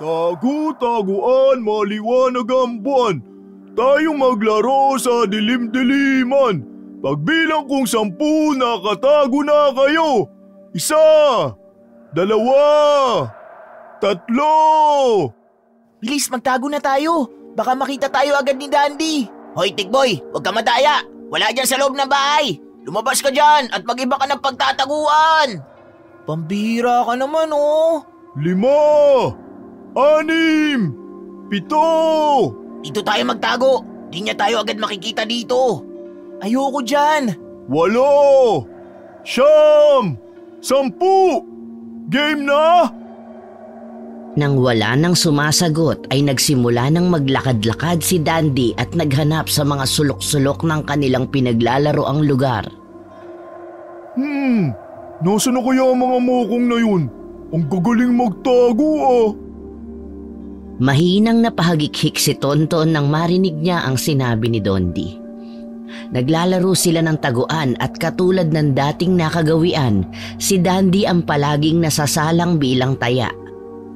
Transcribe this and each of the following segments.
Tagu-taguan, maliwanag ang buwan. Tayong maglaro sa dilim-diliman. Pagbilang kong 10, nakatago na kayo. 1, 2, 3. Bilis, magtago na tayo. Baka makita tayo agad ni Dandy. Hoy, Tikboy, huwag ka madaya. Wala dyan sa loob ng bahay. Lumabas ka dyan at mag-iba ka ng pagtataguan. Pambihira ka naman, oh. 5, 6, 7. Dito tayo magtago. Di niya tayo agad makikita dito. Ayoko dyan. 8, 9, 10. Game na? Nang wala nang sumasagot ay nagsimula ng maglakad-lakad si Dandy at naghanap sa mga sulok-sulok ng kanilang pinaglalaroang lugar. Nasaan na kaya ang mga mokong na yun? Ang gagaling magtago ah. Mahinang napahagikhik si Tonton nang marinig niya ang sinabi ni Dondi. Naglalaro sila ng taguan at katulad ng dating nakagawian, si Dandy ang palaging nasasalang bilang taya.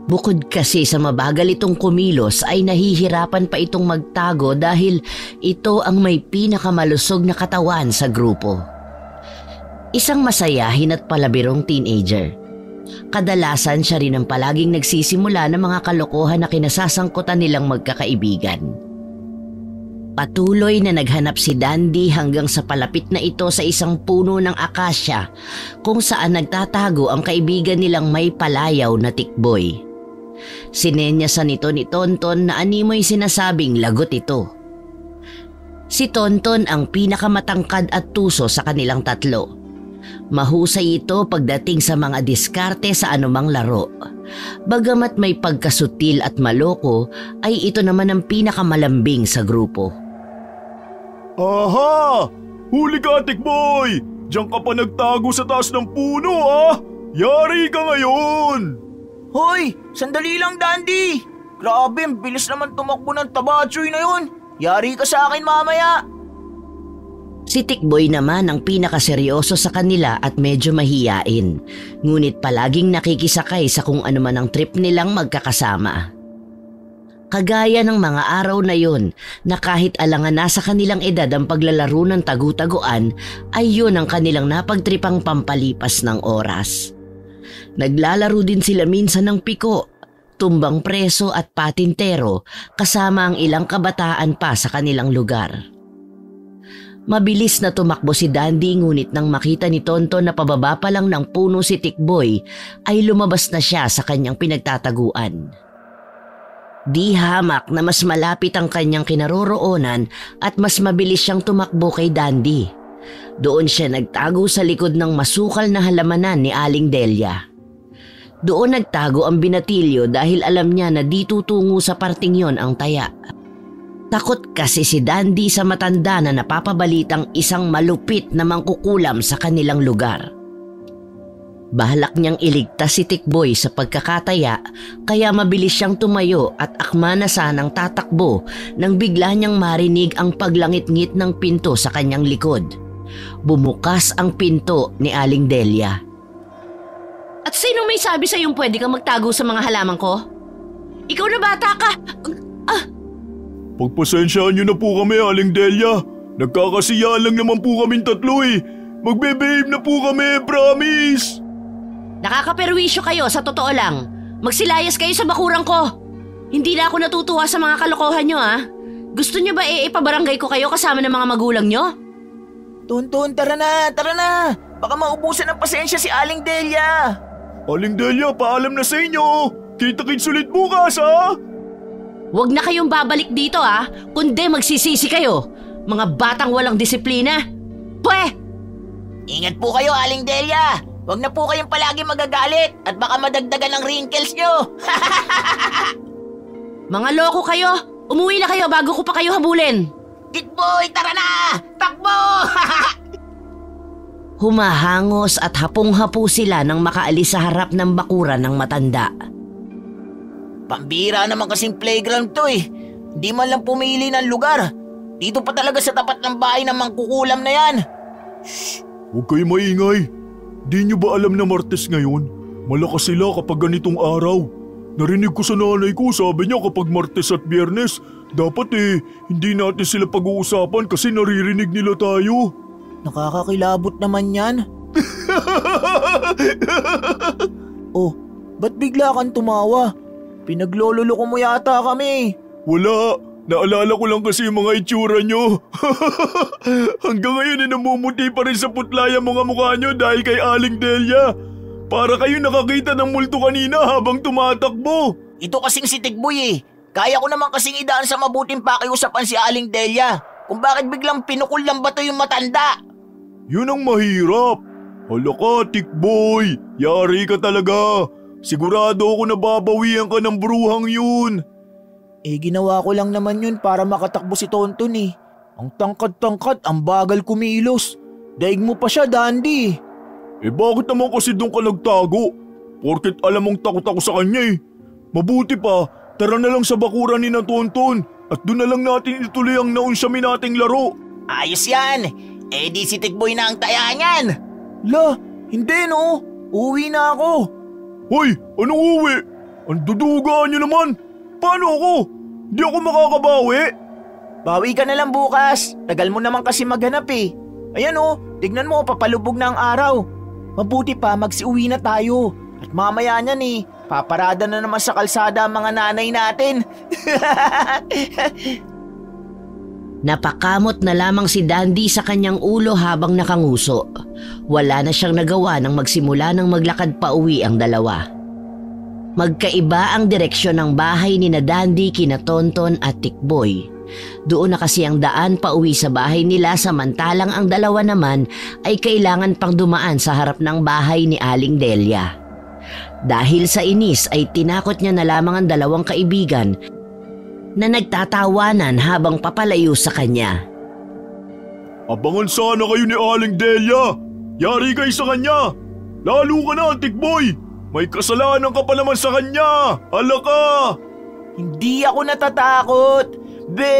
Bukod kasi sa mabagal itong kumilos ay nahihirapan pa itong magtago dahil ito ang may pinakamalusog na katawan sa grupo. Isang masayahin at palabirong teenager. Kadalasan siya rin ang palaging nagsisimula ng mga kalokohan na kinasasangkutan nilang magkakaibigan. Patuloy na naghanap si Dandy hanggang sa palapit na ito sa isang puno ng akasya kung saan nagtatago ang kaibigan nilang may palayaw na tikboy. Sinenyasan ito ni Tonton na animoy sinasabing lagot ito. Si Tonton ang pinakamatangkad at tuso sa kanilang tatlo. Mahusay ito pagdating sa mga diskarte sa anumang laro. Bagamat may pagkasutil at maloko, ay ito naman ang pinakamalambing sa grupo. Aha! Huli ka, Tikboy! Diyan ka pa nagtago sa taas ng puno ah! Yari ka ngayon! Hoy, sandali lang, Dandy. Grabe, ang bilis naman tumakbo ng tabatsoy na yun. Yari ka sa akin mamaya. Si Tikboy naman ang pinakaseryoso sa kanila at medyo mahiyain. Ngunit palaging nakikisakay sa kung ano man ang trip nilang magkakasama. Kagaya ng mga araw na yon na kahit alangan na sa kanilang edad ang paglalaro ng tagu-taguan ay yun ang kanilang napagtripang pampalipas ng oras. Naglalaro din sila minsan ng piko, tumbang preso at patintero kasama ang ilang kabataan pa sa kanilang lugar. Mabilis na tumakbo si Dandy ngunit nang makita ni Tonton na pababa pa lang ng puno si Tikboy ay lumabas na siya sa kanyang pinagtataguan. Di hamak na mas malapit ang kanyang kinaroroonan at mas mabilis siyang tumakbo kay Dandy. Doon siya nagtago sa likod ng masukal na halamanan ni Aling Delia. Doon nagtago ang binatilyo dahil alam niya na di tutungo sa parting yon ang taya. Takot kasi si Dandy sa matanda na napapabalitang isang malupit na mangkukulam sa kanilang lugar. Bahalak niyang iligtas si Tikboy sa pagkakataya kaya mabilis siyang tumayo at akma na sanang tatakbo nang bigla niyang marinig ang paglangit-ngit ng pinto sa kanyang likod. Bumukas ang pinto ni Aling Delia. At sino may sabi sa'yong pwede kang magtago sa mga halaman ko? Ikaw na bata ka! Pagpasensyaan niyo na po kami, Aling Delia. Nagkakasiya lang naman po kaming tatlo eh. Magbe-behave na po kami, promise! Nakakaperwisyo kayo sa totoo lang. Magsilayas kayo sa bakurang ko. Hindi na ako natutuwa sa mga kalokohan nyo ha. Gusto nyo ba ipabarangay ko kayo kasama ng mga magulang nyo? Tonton, tara na, tara na. Baka maubusan ng pasensya si Aling Delia. Aling Delia, paalam na sa inyo. Kita-kits ulit bukas ha. Huwag na kayong babalik dito ha, kundi magsisisi kayo. Mga batang walang disiplina. Pwe! Ingat po kayo, Aling Delia. Huwag na po kayong palagi magagalit at baka madagdagan ng wrinkles nyo. Mga loko kayo, umuwi na kayo bago ko pa kayo habulin. Tikboy, tara na! Takbo! Humahangos at hapong-hapo sila nang makaalis sa harap ng bakuran ng matanda. Pambira naman kasing playground to eh. Di man lang pumili ng lugar. Dito pa talaga sa tapat ng bahay ng mangkukulam na yan. Shh! Huwag kayo maingay. Di nyo ba alam na Martes ngayon? Malakas sila kapag ganitong araw. Narinig ko sa nanay ko, sabi niya kapag Martes at Biyernes, dapat hindi natin sila pag-uusapan kasi naririnig nila tayo. Nakakakilabot naman yan. Oh, ba't bigla kang tumawa? Pinaglololoko mo yata kami. Wala, naalala ko lang kasi yung mga itsura nyo. Hanggang ngayon namumuti pa rin sa putla yung mga mukha nyo dahil kay Aling Delia. Para kayo nakakita ng multo kanina habang tumatakbo. Ito kasing si Tikboy Kaya ko naman kasing idaan sa mabuting pakiusapan si Aling Delia kung bakit biglang pinukul ng bato yung matanda. Yun ang mahirap. Hala ka, Tikboy. Yari ka talaga. Sigurado ako na babawian ka ng bruhang yun. Ginawa ko lang naman yun para makatakbo si Tonton Ang tangkad-tangkad, ang bagal kumilos. Daig mo pa siya, Dandy. Bakit naman kasi doon ka nagtago? Porket alam mong takot ako sa kanya Mabuti pa, tara na lang sa bakuran ni na Tonton at doon na lang natin ituloy ang naunsyamin nating laro. Ayos yan. Di si Tikboy na ang taya niyan. La, hindi no. Uwi na ako. Hoy, anong uwi? Ang dudugaan niyo naman. Paano ako? Di ako makakabawi. Bawi ka na lang bukas. Tagal mo naman kasi maghanap Ayan tignan mo, papalubog na ang araw. Mabuti pa, magsiuwi na tayo. At mamaya niyan paparada na naman sa kalsada ang mga nanay natin. Napakamot na lamang si Dandy sa kanyang ulo habang nakanguso. Wala na siyang nagawa nang magsimula ng maglakad pa uwi ang dalawa. Magkaiba ang direksyon ng bahay ni na Dandy, kina Tonton at Tikboy. Doon na kasi ang daan pa uwi sa bahay nila samantalang ang dalawa naman ay kailangan pang dumaan sa harap ng bahay ni Aling Delia. Dahil sa inis ay tinakot niya na lamang ang dalawang kaibigan na nagtatawanan habang papalayo sa kanya. Abangan sana kayo ni Aling Delia. Yari kayo sa kanya. Lalo ka na, Tikboy. May kasalanan ka pa naman sa kanya. Hala ka. Hindi ako natatakot. Be!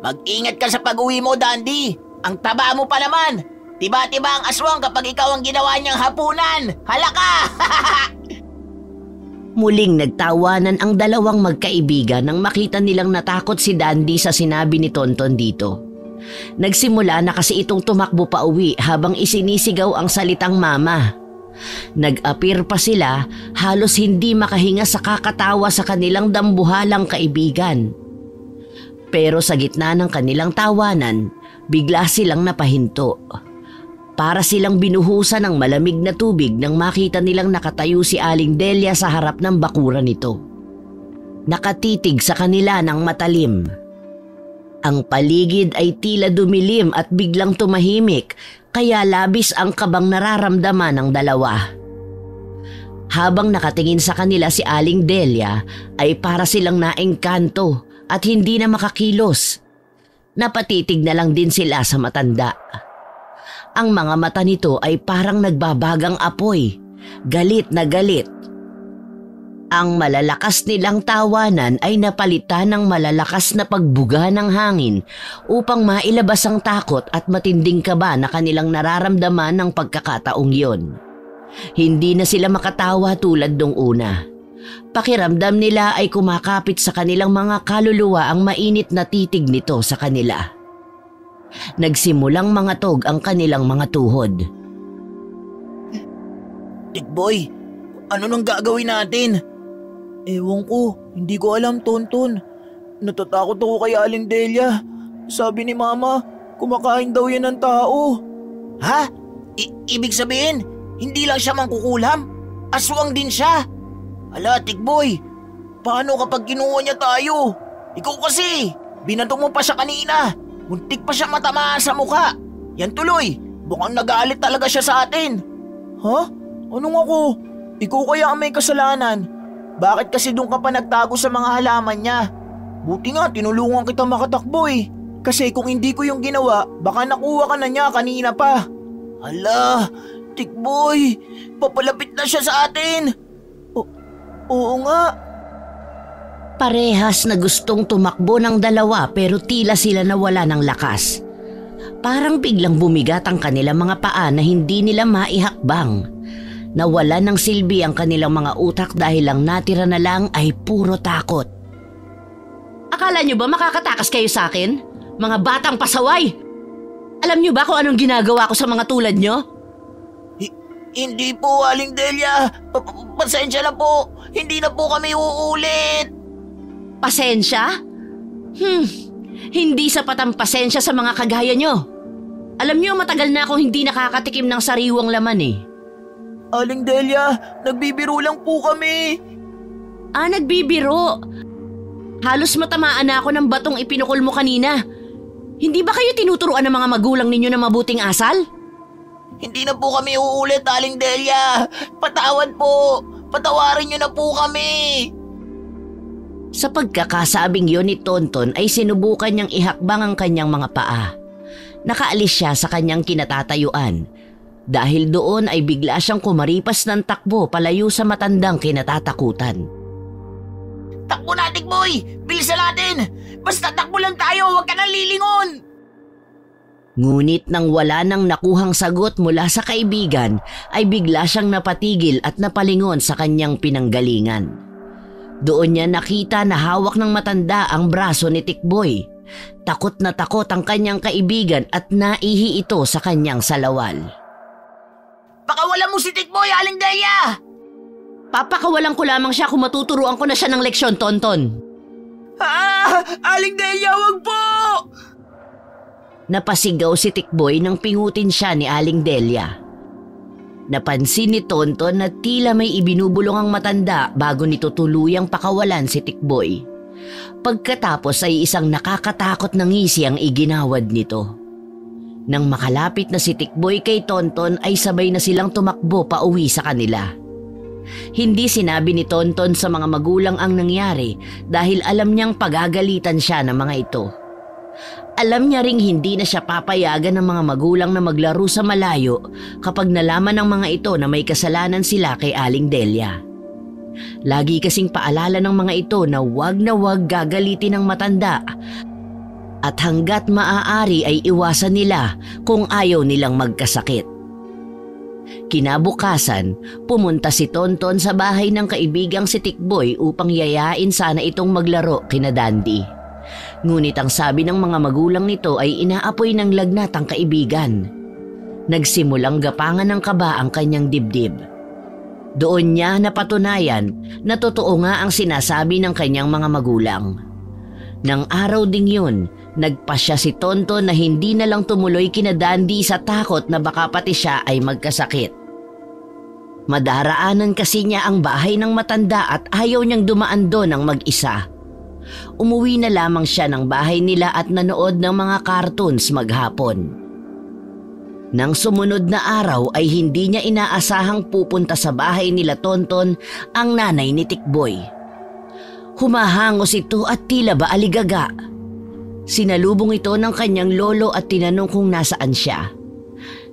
Mag-ingat ka sa pag-uwi mo, Dandy. Ang taba mo pa naman. Tiba-tiba ang aswang kapag ikaw ang ginawa niyang hapunan. Hala ka! Muling nagtawanan ang dalawang magkaibigan nang makita nilang natakot si Dandy sa sinabi ni Tonton dito. Nagsimula na kasi itong tumakbo pa uwi habang isinisigaw ang salitang mama. Nag-appear pa sila, halos hindi makahinga sa kakatawa sa kanilang dambuhalang kaibigan. Pero sa gitna ng kanilang tawanan, bigla silang napahinto. Para silang binuhusan ng malamig na tubig nang makita nilang nakatayo si Aling Delia sa harap ng bakuran nito. Nakatitig sa kanila ng matalim. Ang paligid ay tila dumilim at biglang tumahimik, kaya labis ang kabang nararamdaman ng dalawa. Habang nakatingin sa kanila si Aling Delia ay para silang naengkanto at hindi na makakilos. Napatitig na lang din sila sa matanda. Ang mga mata nito ay parang nagbabagang apoy, galit na galit. Ang malalakas nilang tawanan ay napalitan ng malalakas na pagbuga ng hangin upang mailabas ang takot at matinding kaba na kanilang nararamdaman ng pagkakataong yon. Hindi na sila makatawa tulad nung una. Pakiramdam nila ay kumakapit sa kanilang mga kaluluwa ang mainit na titig nito sa kanila. Nagsimulang mangatog ang kanilang mga tuhod. Tikboy, ano nang gagawin natin? Ewan ko, hindi ko alam, Tonton. Natatakot ako kay Aling Delia. Sabi ni Mama, kumakain daw yan ng tao. Ha? Ibig sabihin, hindi lang siya mangkukulam? Aswang din siya? Ala, Tikboy, paano kapag kinuha niya tayo? Ikaw kasi, binato mo pa siya kanina. Muntik pa siya matamaan sa mukha. Yan tuloy, mukhang nagalit talaga siya sa atin. Ha? Anong ako? Ikaw kaya ang may kasalanan. Bakit kasi doon ka pa nagtago sa mga halaman niya? Buti nga, tinulungan kita makatakbo Kasi kung hindi ko yung ginawa, baka nakuha ka na niya kanina pa. Hala, Tikboy, papalapit na siya sa atin. Oo nga. Parehas na gustong tumakbo ng dalawa pero tila sila nawala ng lakas. Parang biglang bumigat ang kanilang mga paa na hindi nila maihakbang. Nawala ng silbi ang kanilang mga utak dahil ang natira na lang ay puro takot. Akala nyo ba makakatakas kayo sa akin? Mga batang pasaway! Alam nyo ba kung anong ginagawa ko sa mga tulad nyo? Hindi po, Aling Delia. Pasensya na po. Hindi na po kami uulit. Pasensya? Hindi sapat ang pasensya sa mga kagaya nyo. Alam nyo, matagal na akong hindi nakakatikim ng sariwang laman eh. Aling Delia, nagbibiro lang po kami. Nagbibiro? Halos matamaan na ako ng batong ipinukol mo kanina. Hindi ba kayo tinuturuan ng mga magulang ninyo na mabuting asal? Hindi na po kami uulit, Aling Delia. Patawad po. Patawarin niyo na po kami. Sa pagkakasabing yon ni Tonton ay sinubukan niyang ihakbang ang kanyang mga paa. Nakaalis siya sa kanyang kinatatayuan. Dahil doon ay bigla siyang kumaripas ng takbo palayo sa matandang kinatatakutan. Takbo na, Tikboy! Bilisan natin! Basta takbo lang tayo, huwag ka nang lilingon! Ngunit nang wala nang nakuhang sagot mula sa kaibigan, ay bigla siyang napatigil at napalingon sa kanyang pinanggalingan. Doon niya nakita na hawak ng matanda ang braso ni Tikboy. Takot na takot ang kanyang kaibigan at naihi ito sa kanyang salawal. Pakawalan mo si Tikboy, Aling Delia! Papakawalan ko lamang siya kung matuturuan ko na siya ng leksyon, Tonton. Aling Delia, wag po! Napasigaw si Tikboy nang pingutin siya ni Aling Delia. Napansin ni Tonton na tila may ibinubulong ang matanda bago nito tuluyang pakawalan si Tikboy. Pagkatapos ay isang nakakatakot na ngisi ang iginawad nito. Nang makalapit na si Tikboy kay Tonton ay sabay na silang tumakbo pa uwi sa kanila. Hindi sinabi ni Tonton sa mga magulang ang nangyari dahil alam niyang pagagalitan siya ng mga ito. Alam niya ring hindi na siya papayagan ng mga magulang na maglaro sa malayo kapag nalaman ng mga ito na may kasalanan sila kay Aling Delia. Lagi kasing paalala ng mga ito na wag gagalitin ng matanda at hanggat maaari ay iwasan nila kung ayaw nilang magkasakit. Kinabukasan, pumunta si Tonton sa bahay ng kaibigang si Tikboy upang yayain sana itong maglaro kina Dandy. Ngunit ang sabi ng mga magulang nito ay inaapoy ng lagnat ang kaibigan. Nagsimulang gapangan ng kaba ang kanyang dibdib. Doon niya napatunayan na totoo nga ang sinasabi ng kanyang mga magulang. Nang araw ding yun, nagpasya si Tonton na hindi na lang tumuloy kina Dandy sa takot na baka pati siya ay magkasakit. Madaraanan kasi niya ang bahay ng matanda at ayaw niyang dumaan doon ng mag-isa. Umuwi na lamang siya ng bahay nila at nanood ng mga cartoons maghapon. Nang sumunod na araw ay hindi niya inaasahang pupunta sa bahay nila Tonton ang nanay ni Tikboy. Humahangos ito at tila ba aligaga. Sinalubong ito ng kanyang lolo at tinanong kung nasaan siya.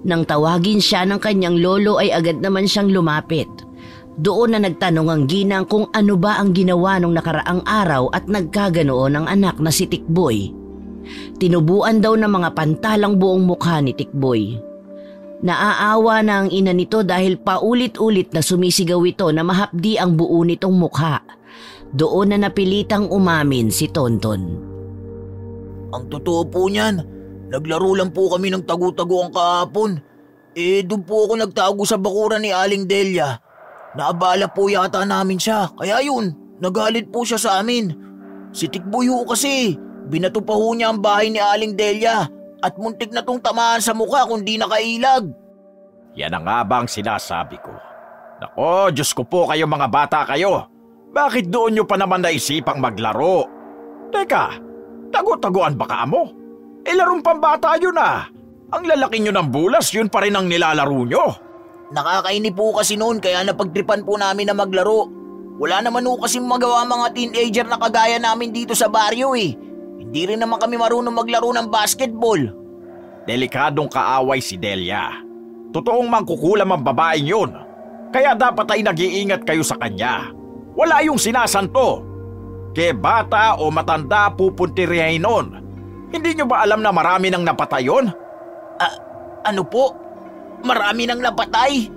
Nang tawagin siya ng kanyang lolo ay agad naman siyang lumapit. Doon na nagtanong ang ginang kung ano ba ang ginawa nung nakaraang araw at nagkaganoon ang anak na si Tikboy. Tinubuan daw ng mga pantalang buong mukha ni Tikboy. Naaawa na ang ina nito dahil paulit-ulit na sumisigaw ito na mahapdi ang buo nitong mukha. Doon na napilitang umamin si Tonton. Ang totoo po niyan, naglaro lang po kami ng tagu-taguan kahapon. Doon po ako nagtago sa bakuran ni Aling Delia. Naabala po yata namin siya, kaya yun, nagalit po siya sa amin. Si Tikboy ho kasi, binato pa ho niya ang bahay ni Aling Delia at muntik na tong tamaan sa mukha kung di nakailag. Yan ang nga ba ang sinasabi ko? Nako, Diyos ko po kayo mga bata kayo. Bakit doon nyo pa naman naisipang maglaro? Teka, tago-taguan ba ka mo? Larong pambata yun ah. Ang lalaki nyo ng bulas, yun pa rin ang nilalaro nyo. Nakakainip po kasi noon kaya napagtripan po namin na maglaro. Wala naman po kasi magawa mga teenager na kagaya namin dito sa baryo eh. Hindi rin naman kami marunong maglaro ng basketball. Delikadong kaaway si Delia. Totoong mangkukulam ang babaeng yun. Kaya dapat ay nag-iingat kayo sa kanya. Wala yung sinasanto. Kaya bata o matanda pupuntirihin nun. Hindi nyo ba alam na marami nang napatay yun? Ano po? Marami nang napatay?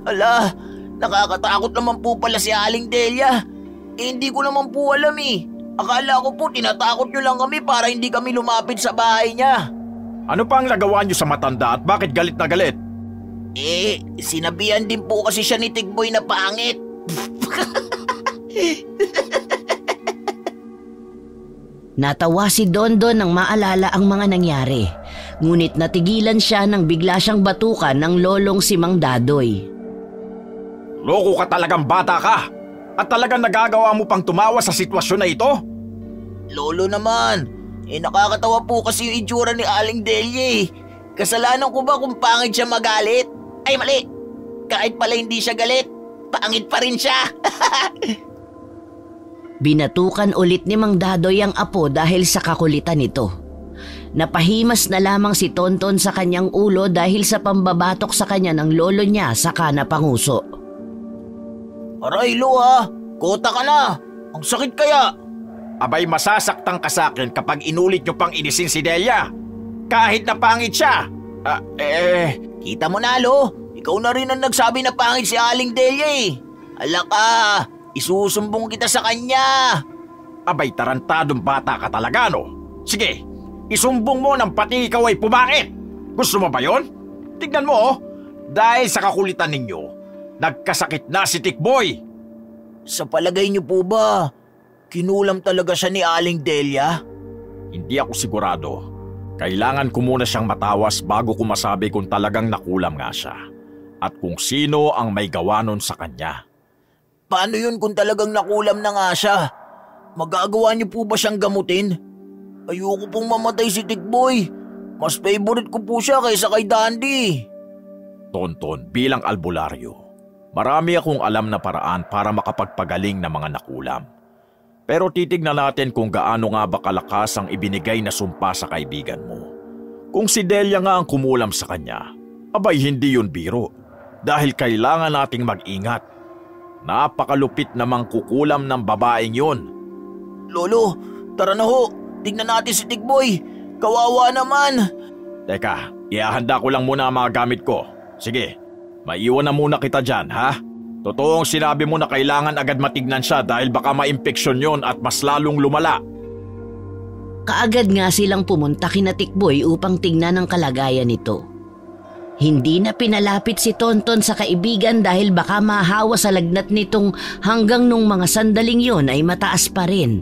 Ala, Nakakatakot naman po pala si Aling Delia. Hindi ko naman po alam eh. Akala ko po tinatakot nyo lang kami para hindi kami lumapit sa bahay niya. Ano pa ang nagawa niyo sa matanda at bakit galit na galit? Sinabihan din po kasi siya ni Tikboy na pangit. Natawa si Dondon nang maalala ang mga nangyari. Ngunit natigilan siya nang bigla siyang batukan ng lolong si Mang Dadoy. Loko ka talagang bata ka! At talagang nagagawa mo pang tumawa sa sitwasyon na ito? Lolo naman, nakakatawa po kasi yung itsura ni Aling Delia eh. Kasalanan ko ba kung pangit siya magalit? Ay mali, kahit pala hindi siya galit, pangit pa rin siya. Binatukan ulit ni Mang Dadoy ang apo dahil sa kakulitan nito. Napahimas na lamang si Tonton sa kanyang ulo dahil sa pambabatok sa kanya ng lolo niya saka napanguso. Aray lo ha, kota ka na, ang sakit kaya. Abay masasaktan ka sa akin kapag inulit nyo pang inisin si Delia. Kahit na pangit siya. Kita mo na lo, ikaw na rin ang nagsabi na pangit si Aling Delia eh. Hala ka, isusumbong kita sa kanya. Abay tarantadong bata ka talaga no? Sige, isumbong mo nang pati ikaw ay pumangit. Gusto mo ba yon? Tignan mo oh, dahil sa kakulitan ninyo, nagkasakit na si Tikboy. Sa palagay niyo po ba, kinulam talaga siya ni Aling Delia? Hindi ako sigurado. Kailangan ko muna siyang matawas bago ko masabi kung talagang nakulam nga siya. At kung sino ang may gawa nun sa kanya. Paano yun kung talagang nakulam na nga siya? Magagawa niyo po ba siyang gamutin? Ayoko pong mamatay si Tikboy. Mas favorite ko po siya kaysa kay Dandy. Tonton, bilang albularyo, marami akong alam na paraan para makapagpagaling ng mga nakulam. Pero titignan natin kung gaano nga ba kalakas ang ibinigay na sumpa sa kaibigan mo. Kung si Delia nga ang kumulam sa kanya, abay hindi yun biro. Dahil kailangan nating mag-ingat. Napakalupit namang kukulam ng babaeng yun. Lolo, tara na ho. Tignan natin si Tikboy. Kawawa naman. Teka, ihahanda ko lang muna ang mga gamit ko. Sige, maiwan na muna kita dyan, ha? Totoong sinabi mo na kailangan agad matignan siya dahil baka ma-impeksyon yon at mas lalong lumala. Kaagad nga silang pumunta kina Tikboy upang tignan ang kalagayan nito. Hindi na pinalapit si Tonton sa kaibigan dahil baka mahawa sa lagnat nitong hanggang nung mga sandaling yon ay mataas pa rin.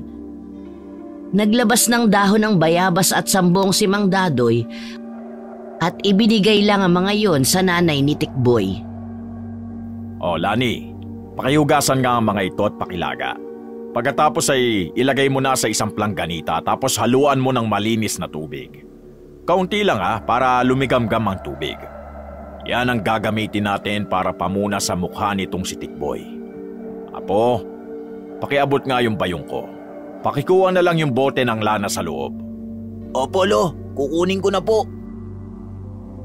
Naglabas ng dahon ng bayabas at sambong si Mang Dadoy at ibinigay lang ang mga yon sa nanay ni Tikboy. O Lani, pakihugasan nga ang mga ito at pakilaga. Pagkatapos ay ilagay mo na sa isang plangganita tapos haluan mo ng malinis na tubig. Kaunti lang para lumigamgam ang tubig. Yan ang gagamitin natin para pamuna sa mukha nitong si Tikboy. Apo, pakiabot nga yung bayong ko. Pakikuha na lang yung bote ng lana sa loob. Opo lo, kukunin ko na po.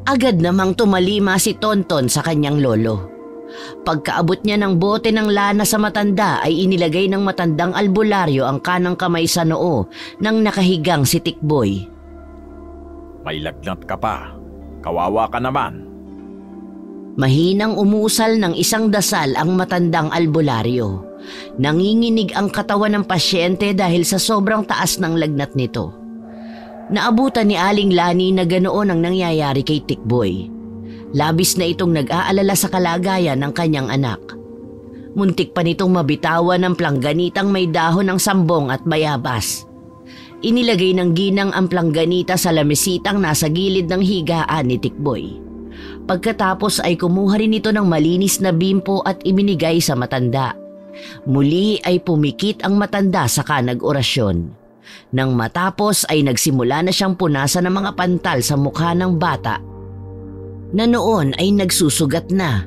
Agad namang tumalima si Tonton sa kanyang lolo. Pagkaabot niya ng bote ng lana sa matanda ay inilagay ng matandang albularyo ang kanang kamay sa noo ng nakahigang si Tikboy. May lagnat ka pa. Kawawa ka naman. Mahinang umusal ng isang dasal ang matandang albularyo. Nanginginig ang katawan ng pasyente dahil sa sobrang taas ng lagnat nito. Naabutan ni Aling Lani na ganoon ang nangyayari kay Tikboy. Labis na itong nag-aalala sa kalagayan ng kanyang anak. Muntik pa nitong mabitawan ng plangganitang may dahon ng sambong at bayabas. Inilagay ng ginang ang plangganita sa lamesitang nasa gilid ng higaan ni Tikboy. Pagkatapos ay kumuha rin ito ng malinis na bimpo at ibinigay sa matanda. Muli ay pumikit ang matanda saka nag-orasyon. Nang matapos ay nagsimula na siyang punasan ng mga pantal sa mukha ng bata na noon ay nagsusugat na.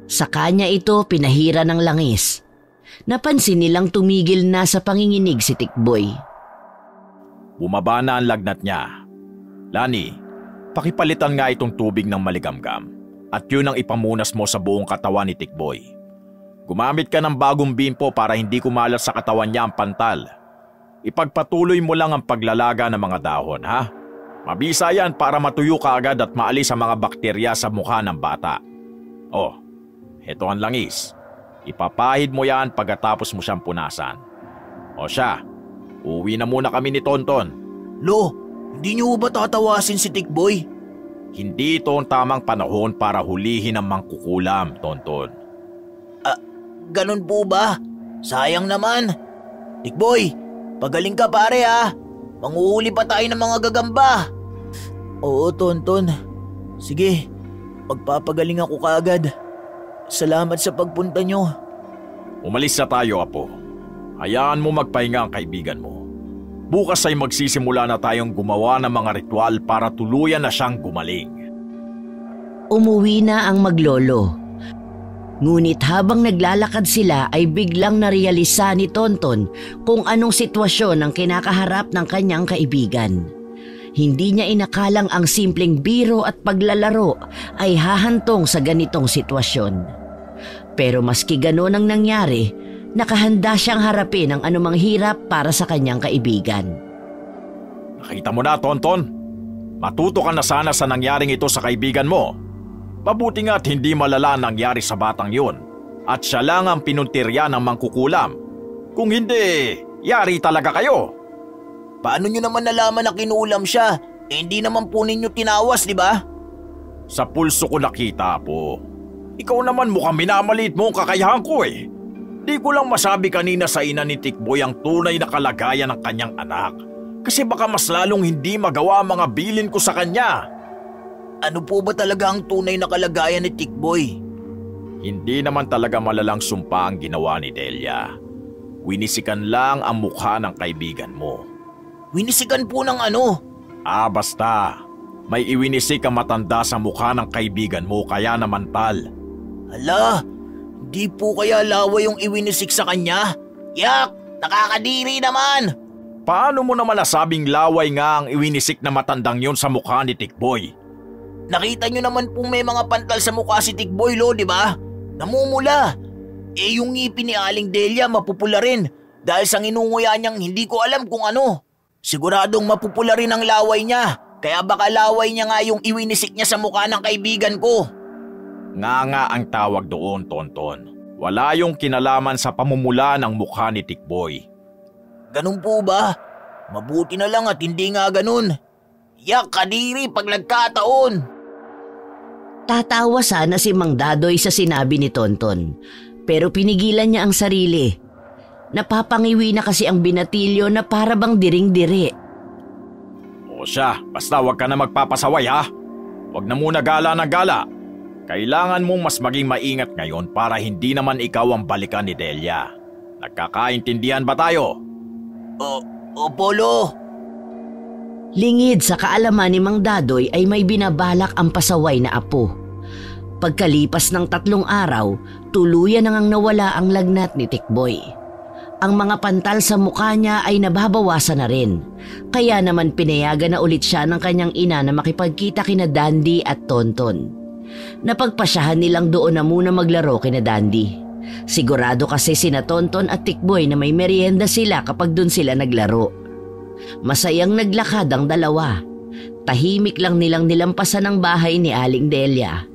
Sa kanya ito pinahira ng langis. Napansin nilang tumigil na sa panginginig si Tikboy. Bumaba na ang lagnat niya. Lani, pakipalitan nga itong tubig ng maligamgam at yun ang ipamunas mo sa buong katawan ni Tikboy. Gumamit ka ng bagong bimpo para hindi kumalat sa katawan niya ang pantal. Ipagpatuloy mo lang ang paglalaga ng mga dahon, ha? Mabisa yan para matuyo ka agad at maalis ang mga bakterya sa mukha ng bata. Oh, Heto ang langis. Ipapahid mo yan pagkatapos mo siyang punasan. O siya, uwi na muna kami ni Tonton. Lo, hindi niyo ba tatawasin si Tikboy? Hindi ito ang tamang panahon para hulihin ang mangkukulam, Tonton. Ganun po ba? Sayang naman. Tikboy, pagaling ka pare ha. Manguhuli pa tayo ng mga gagamba. Oo, Tonton. Sige, magpapagaling ako kaagad. Salamat sa pagpunta nyo. Umalis na tayo, Apo. Hayaan mo magpahinga ang kaibigan mo. Bukas ay magsisimula na tayong gumawa ng mga ritual para tuluyan na siyang gumaling. Umuwi na ang maglolo. Ngunit habang naglalakad sila ay biglang narealisa ni Tonton kung anong sitwasyon ang kinakaharap ng kanyang kaibigan. Hindi niya inakalang ang simpleng biro at paglalaro ay hahantong sa ganitong sitwasyon. Pero maski gano'n ang nangyari, nakahanda siyang harapin ang anumang hirap para sa kanyang kaibigan. Nakita mo na, Tonton. Matuto ka na sana sa nangyaring ito sa kaibigan mo. Mabuti nga't hindi malala ang nangyari sa batang yun. At siya lang ang pinuntirya ng mangkukulam. Kung hindi, yari talaga kayo. Paano nyo naman nalaman na kinulam siya? Hindi naman po ninyo tinawas, di ba? Sa pulso ko nakita, Apo. Ikaw naman mukhang minamalit mo ang kakayahan ko eh. Di ko lang masabi kanina sa ina ni Tikboy ang tunay na kalagayan ng kanyang anak. Kasi baka mas lalong hindi magawa ang mga bilin ko sa kanya. Ano po ba talaga ang tunay na kalagayan ni Tikboy? Hindi naman talaga malalang sumpa ang ginawa ni Delia. Winisikan lang ang mukha ng kaibigan mo. Winisikan po ng ano? Basta. May iwinisik ang matanda sa mukha ng kaibigan mo kaya naman tal. Hala, di po kaya laway yung iwinisik sa kanya? Yak, nakakadiri naman! Paano mo naman nasabing laway nga ang iwinisik na matandang yon sa mukha ni Tikboy? Nakita nyo naman po may mga pantal sa mukha si Tikboy, lo, di ba? Namumula. Yung ngipin ni Aling Delia mapupula rin dahil sa nginunguya niyang hindi ko alam kung ano. Siguradong mapupula rin ang laway niya, kaya baka laway niya nga yung iwinisik niya sa mukha ng kaibigan ko. Nga ang tawag doon, Tonton. Wala yung kinalaman sa pamumula ng mukha ni Tikboy. Ganun po ba? Mabuti na lang at hindi nga ganun. Yak, kadiri pag nagkataon. Tatawa sana si Mang Dadoy sa sinabi ni Tonton, pero pinigilan niya ang sarili. Napapangiwi na kasi ang binatilyo na para bang diring-diri. O siya, basta wag ka na magpapasaway ha. Wag na muna gala ng gala. Kailangan mong mas maging maingat ngayon para hindi naman ikaw ang balikan ni Delia. Nagkakaintindihan ba tayo? Opo, lo. Lingid sa kaalaman ni Mang Dadoy ay may binabalak ang pasaway na apo. Pagkalipas ng 3 araw, tuluyan nang nawala ang lagnat ni Tikboy. Ang mga pantal sa mukha niya ay nababawasan na rin. Kaya naman pinayagan na ulit siya ng kanyang ina na makipagkita kina Dandy at Tonton. Napagpasyahan nilang doon na muna maglaro kina Dandy. Sigurado kasi sina Tonton at Tikboy na may merienda sila kapag doon sila naglaro. Masayang naglakad ang dalawa. Tahimik lang nilang nilampasan ang bahay ni Aling Delia.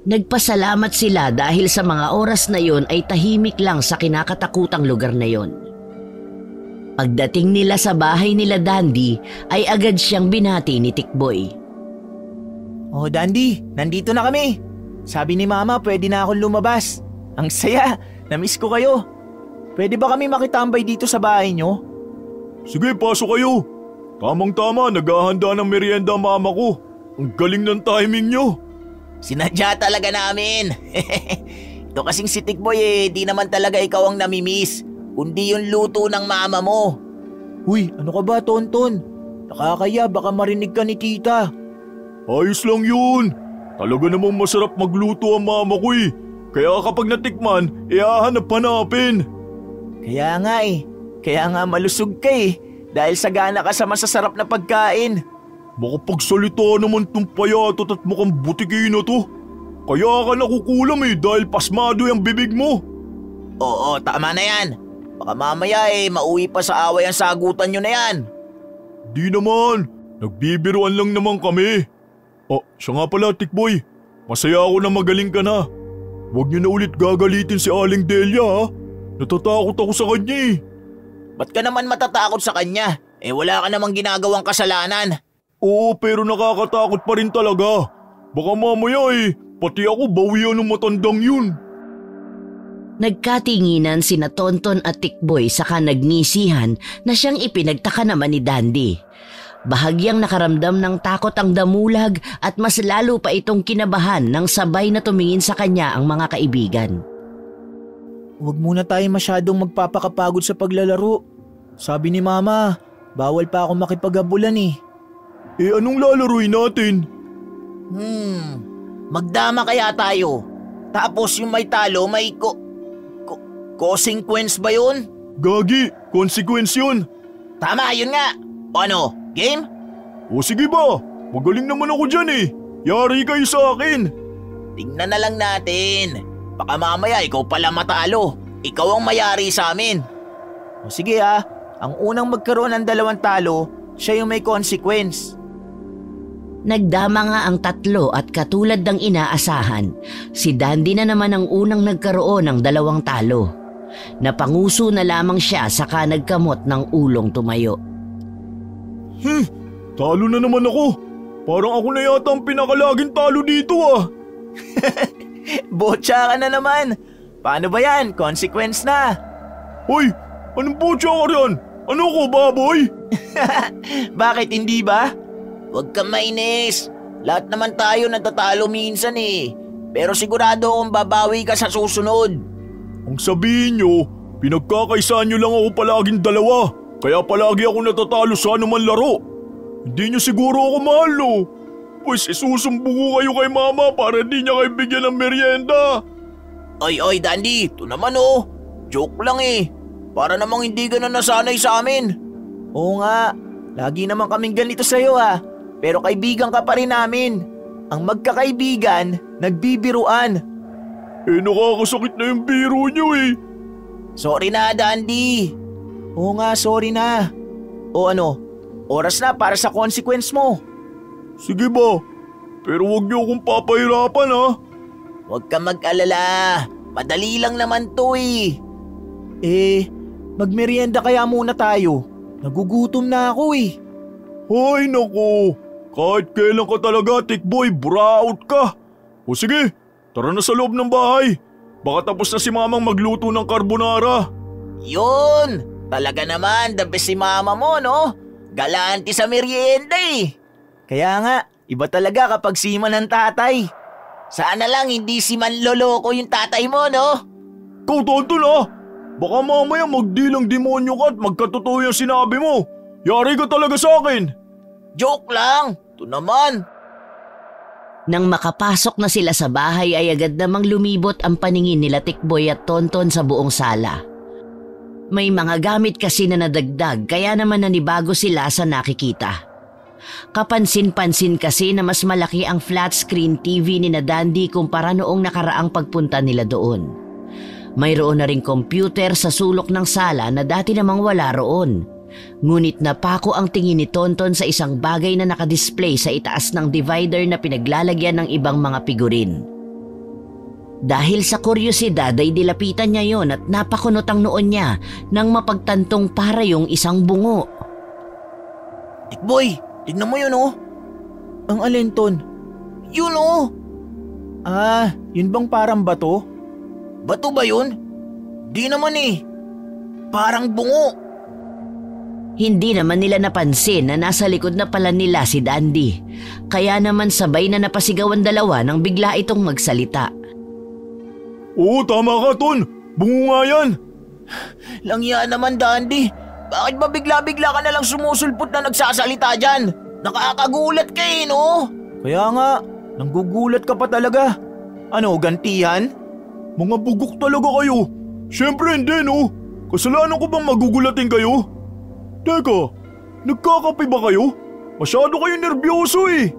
Nagpasalamat sila dahil sa mga oras na yon ay tahimik lang sa kinakatakutang lugar na yon. Pagdating nila sa bahay nila Dandy ay agad siyang binati ni Tikboy. Oh, Dandy, nandito na kami. Sabi ni Mama pwede na akong lumabas. Ang saya, namiss ko kayo. Pwede ba kami makitambay dito sa bahay nyo? Sige, pasok kayo. Tamang-tama, naghahanda ng merienda ang mama ko. Ang galing ng timing nyo. Sinadya talaga namin. Ito kasing si Tikboy di naman talaga ikaw ang namimiss, kundi yung luto ng mama mo. Uy, ano ka ba, Tonton? Nakakaya, baka marinig ka ni tita. Ayos lang yun. Talaga namang masarap magluto ang mama ko eh. Kaya kapag natikman, hahanap-hanapin. Kaya nga malusog ka eh. Dahil sagana ka sa masasarap na pagkain. Makapagsalita naman tong payatot at mukhang butiki na to. Kaya ka nakukulam dahil pasmado yung bibig mo. Oo, tama na yan. Baka mamaya mauwi pa sa away ang sagutan nyo na yan. Di naman. Nagbibiruan lang naman kami. Siya nga pala, Tikboy. Masaya ako na magaling ka na. Huwag niyo na ulit gagalitin si Aling Delia ha. Natatakot ako sa kanya eh. Ba't ka naman matatakot sa kanya? Wala ka namang ginagawang kasalanan. Oo, pero nakakatakot pa rin talaga. Baka mamaya pati ako bawian ng matandang yun. Nagkatinginan sina Tonton at Tikboy saka nagnisihan na siyang ipinagtaka naman ni Dandy. Bahagyang nakaramdam ng takot ang damulag at mas lalo pa itong kinabahan nang sabay na tumingin sa kanya ang mga kaibigan. Huwag muna tayo masyadong magpapakapagod sa paglalaro. Sabi ni Mama, bawal pa ako makipag-abulan eh. Anong lalaruin natin? Magdama kaya tayo. Tapos yung may talo may consequence ba yun? Gagi, consequence yun. Tama, yun nga. O ano, game? O sige ba, magaling naman ako dyan eh. Yari kayo sa akin. Tingnan na lang natin. Baka mamaya ikaw pala matalo. Ikaw ang mayari sa amin. O sige ang unang magkaroon ng 2 talo, siya yung may consequence. Nagdama nga ang tatlo at katulad ng inaasahan, si Dandy na naman ang unang nagkaroon ng 2 talo. Napanguso na lamang siya saka nagkamot ng ulong tumayo. Talo na naman ako. Parang ako na yata ang pinakalaging talo dito Botsa ka na naman. Paano ba yan? Consequence na. Hoy, anong botsa ka riyan? Ano ko, baboy? Bakit hindi ba? Huwag kang mainis. Lahat naman tayo natatalo minsan eh. Pero sigurado akong babawi ka sa susunod. Ang sabihin nyo, pinagkakaisaan nyo lang ako palaging 2. Kaya palagi ako natatalo sa anuman laro. Hindi nyo siguro ako mahal no? Pues isusumbo ko kayo kay Mama para di niya kayo bigyan ng merienda. Oy, Dandy, ito naman Joke lang eh. Para namang hindi ka na nasanay sa amin. Oo nga, lagi naman kaming ganito sa'yo Pero kaibigan ka pa rin namin. Ang magkakaibigan, nagbibiruan. Nakakasakit na yung biro nyo eh. Sorry na, Dandy. Oo nga, sorry na. O ano, oras na para sa consequence mo. Sige ba, pero wag niyo akong papahirapan Huwag ka mag-alala. Madali lang naman to eh. Magmerienda kaya muna tayo. Nagugutom na ako eh. Ay naku, kahit kailan ka talaga, Tikboy, buraot ka. O sige, tara na sa loob ng bahay. Baka tapos na si Mamang magluto ng carbonara. Yun! Talaga naman, the best si Mama mo, no? Galante sa merienda eh. Kaya nga, iba talaga kapag siman ng tatay. Sana lang hindi si manloloko yung tatay mo, no? Ikaw, Tonton baka mamaya magdilang demonyo ka at magkatotoo yung sinabi mo. Yari ka talaga sa akin. Joke lang. Ito naman. Nang makapasok na sila sa bahay ay agad namang lumibot ang paningin nila Tikboy at Tonton sa buong sala. May mga gamit kasi na nadagdag kaya naman nanibago sila sa nakikita. Kapansin-pansin kasi na mas malaki ang flat screen TV ni na Dandy kumpara noong nakaraang pagpunta nila doon. Mayroon na ring computer sa sulok ng sala na dati namang wala roon. Ngunit napako ang tingin ni Tonton sa isang bagay na nakadisplay sa itaas ng divider na pinaglalagyan ng ibang mga figurin. Dahil sa kuryosidad ay dilapitan niya yon at napakunot ang noon niya nang mapagtantong para yung isang bungo. Tikboy, tignan mo yun Ang alin, Ton? Yun Yun bang parang bato? Bato ba yun? Di naman eh. Parang bungo. Hindi naman nila napansin na nasa likod na pala nila si Dandy. Kaya naman sabay na napasigawan dalawa nang bigla itong magsalita. Oo, tama ka, Ton. Bungo nga yan. Langya naman, Dandy. Bakit ba bigla-bigla ka na lang sumusulpot na nagsasalita dyan? Nakakagulat ka no? Kaya nga, nanggugulat ka pa talaga. Ano, gantihan? Mga bugok talaga kayo. Siyempre hindi, no? Kasalanan ko bang magugulatin kayo? Teka, nagkakape ba kayo? Masyado kayo nervyoso eh.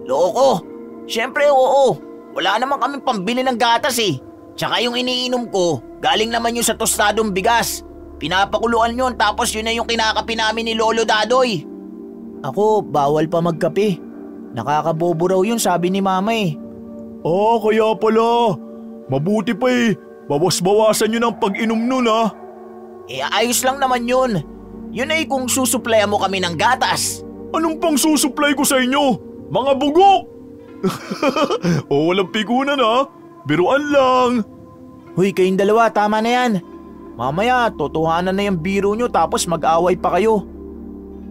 Loko. Siyempre oo. Wala naman kaming pambili ng gatas eh. Tsaka yung iniinom ko, galing naman yung sa tostadong bigas. Pinapakuluan yun tapos yun na yung kinakape namin ni Lolo Dadoy. Ako, bawal pa magkape. Nakakabobo raw yun sabi ni Mama eh. Kaya pala. Mabuti pa bawas-bawasan nyo ng pag-inom nun ha. Ayos lang naman yun. Yun ay kung susuplayan mo kami ng gatas. Anong pang susupply ko sa inyo? Mga bugok! O walang pikunan ha, biruan lang. Hoy, kayong dalawa, tama na yan. Mamaya, totohanan na yung biro nyo tapos mag-away pa kayo.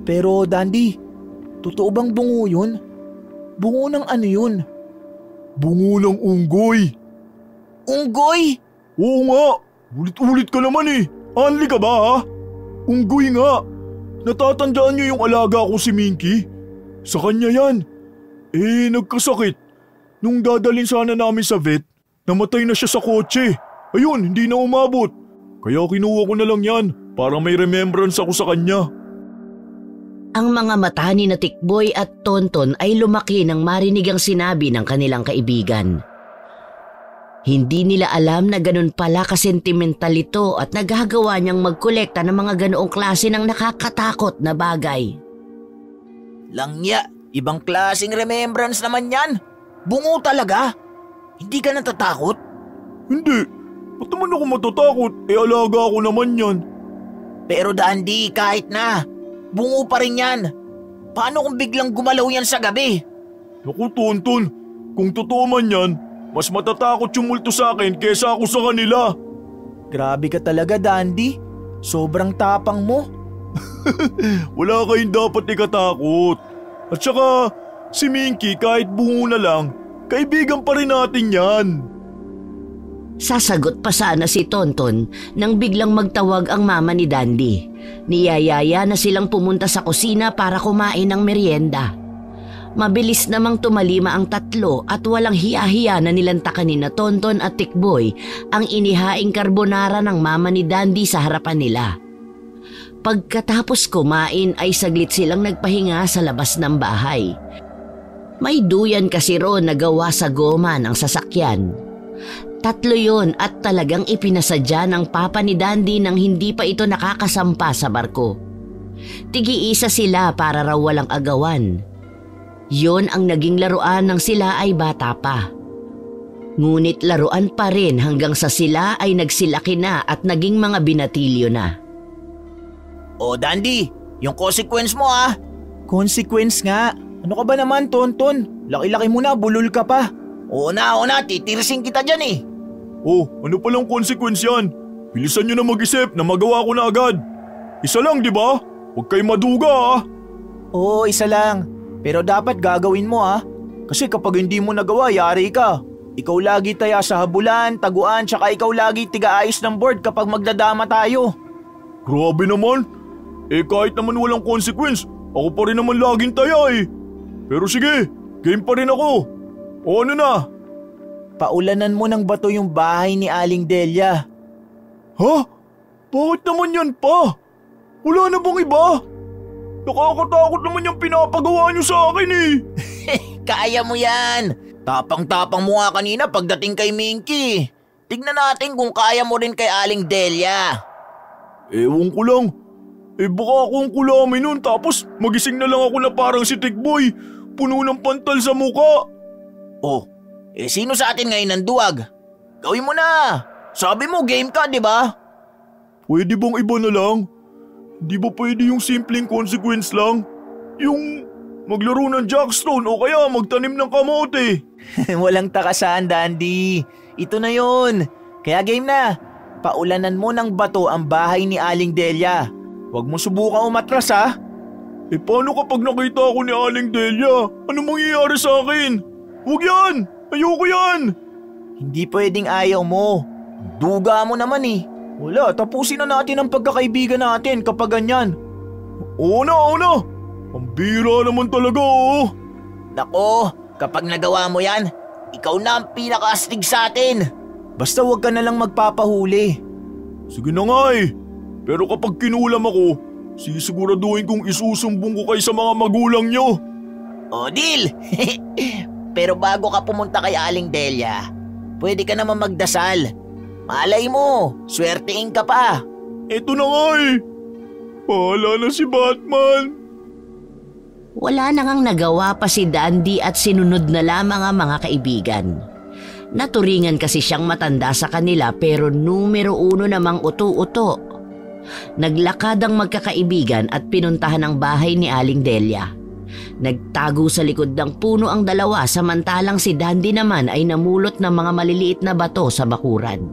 Pero Dandy, totoo bang bungo yun? Bungo ng ano yun? Bungo ng unggoy. Unggoy? Oo nga, ulit-ulit ka naman Anli ka ba ha? Unggoy nga. Natatandaan niyo yung alaga ko si Minky? Sa kanya yan. Nagkasakit. Nung dadalhin sana namin sa vet, namatay na siya sa kotse. Ayun, hindi na umabot. Kaya kinuha ko na lang yan para may remembrance ako sa kanya. Ang mga mata ni na Tikboy at Tonton ay lumaki nang marinig ang sinabi ng kanilang kaibigan. Hindi nila alam na ganun pala kasentimental ito at nagagawa niyang magkolekta ng mga ganoong klase ng nakakatakot na bagay. Langya, ibang klaseng remembrance naman yan. Bungo talaga. Hindi ka natatakot? Hindi. Ba't naman ako matatakot? Alaga ko naman yan. Pero Dandy, kahit na. Bungo pa rin yan. Paano kung biglang gumalaw yan sa gabi? Naku Tonton, kung totoo man yan, mas matatakot yung multo sa akin kesa ako sa kanila. Grabe ka talaga, Dandy. Sobrang tapang mo. Wala kayong dapat ikatakot. At saka, si Minky kahit bungo na lang, kaibigan pa rin natin yan. Sasagot pa sana si Tonton nang biglang magtawag ang mama ni Dandy. Niyayaya na silang pumunta sa kusina para kumain ng merienda. Mabilis namang tumalima ang tatlo at walang hiya-hiya na nilantakan ni na Tonton at Tikboy ang inihaing karbonara ng mama ni Dandy sa harapan nila. Pagkatapos kumain ay saglit silang nagpahinga sa labas ng bahay. May duyan kasi roon na gawa sa goma ng sasakyan. 3 yon at talagang ipinasadya ng papa ni Dandy nang hindi pa ito nakakasampa sa barko. Tig-iisa sila para raw walang agawan. Yon ang naging laruan ng sila ay bata pa. Ngunit laruan pa rin hanggang sa sila ay nagsilaki na at naging mga binatilyo na. O Dandy, yung consequence mo Consequence nga. Ano ka ba naman, Tonton? Laki-laki mo na, bulol ka pa. Oo na, titirsin kita dyan Oh, ano palang consequence yan? Bilisan nyo na mag-isip na magawa ko na agad. Isa lang, di ba? Huwag kayo maduga Oo, isa lang. Pero dapat gagawin mo Kasi kapag hindi mo nagawa, yari ka. Ikaw lagi taya sa habulan, taguan, tsaka ikaw lagi tiga-ayos ng board kapag magdadama tayo. Grabe naman. Kahit naman walang consequence, ako pa rin naman laging taya Pero sige, game pa rin ako. O ano na? Paulanan mo ng bato yung bahay ni Aling Delia. Ha? Bakit naman yan pa? Wala na bang iba? Nakakatakot naman yung pinapagawa niyo sa akin Kaya mo yan. Tapang-tapang mo nga kanina pagdating kay Minky. Tignan natin kung kaya mo rin kay Aling Delia. Ewan ko lang. Baka akong kulamin nun tapos magising na lang ako na parang si Tikboy. Puno ng pantal sa muka. Oh, sino sa atin ngayon ang duwag? Gawin mo na. Sabi mo game ka, di ba? Pwede bang iba na lang? Di ba pwede yung simpleng consequence lang? Yung maglaro ng jackstone o kaya magtanim ng kamote. Walang takasan, Dandy. Ito na yun. Kaya game na. Paulanan mo ng bato ang bahay ni Aling Delia. Huwag mo subukan umatras paano kapag nakita ako ni Aling Delia? Ano mangyayari sa akin? Huwag yan! Ayoko yan! Hindi pwedeng ayaw mo. Duga mo naman Wala, tapusin na natin ang pagkakaibigan natin kapag ganyan. Oo na! Ang bira naman talaga Nako, kapag nagawa mo yan, ikaw na ang pinaka-astig sa atin. Basta huwag ka na lang magpapahuli. Sige na nga Pero kapag kinulam ako, sisiguraduhin kong isusumbong ko kayo sa mga magulang nyo. O, deal! Pero bago ka pumunta kay Aling Delia, pwede ka naman magdasal. Malay mo, swertein ka pa. Ito na nga Bahala na si Batman. Wala na ngang nagawa pa si Dandy at sinunod na lamang ang mga kaibigan. Naturingan kasi siyang matanda sa kanila pero numero 1 namang uto-uto. Naglakad ang magkakaibigan at pinuntahan ang bahay ni Aling Delia. Nagtago sa likod ng puno ang dalawa samantalang si Dandy naman ay namulot ng mga maliliit na bato sa bakuran.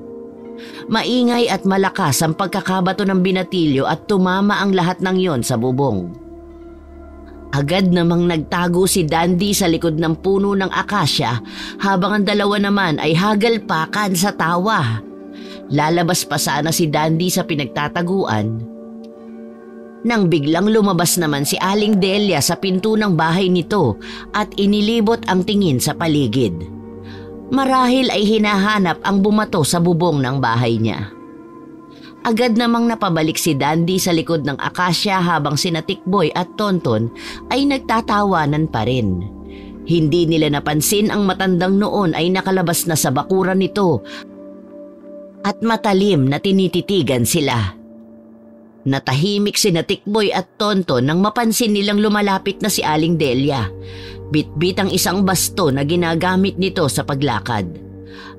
Maingay at malakas ang pagkakabato ng binatilyo at tumama ang lahat ng yon sa bubong. Agad namang nagtago si Dandy sa likod ng puno ng akasya habang ang dalawa naman ay hagalpakan sa tawa. Lalabas pa sana si Dandy sa pinagtataguan nang biglang lumabas naman si Aling Delia sa pinto ng bahay nito at inilibot ang tingin sa paligid. Marahil ay hinahanap ang bumato sa bubong ng bahay niya. Agad namang napabalik si Dandy sa likod ng akasya habang sina Tikboy at Tonton ay nagtatawanan pa rin. Hindi nila napansin ang matandang noon ay nakalabas na sa bakuran nito at matalim na tinititigan sila. Natahimik sina Tikboy at Tonton nang mapansin nilang lumalapit na si Aling Delia. Bitbit ang isang basto na ginagamit nito sa paglakad.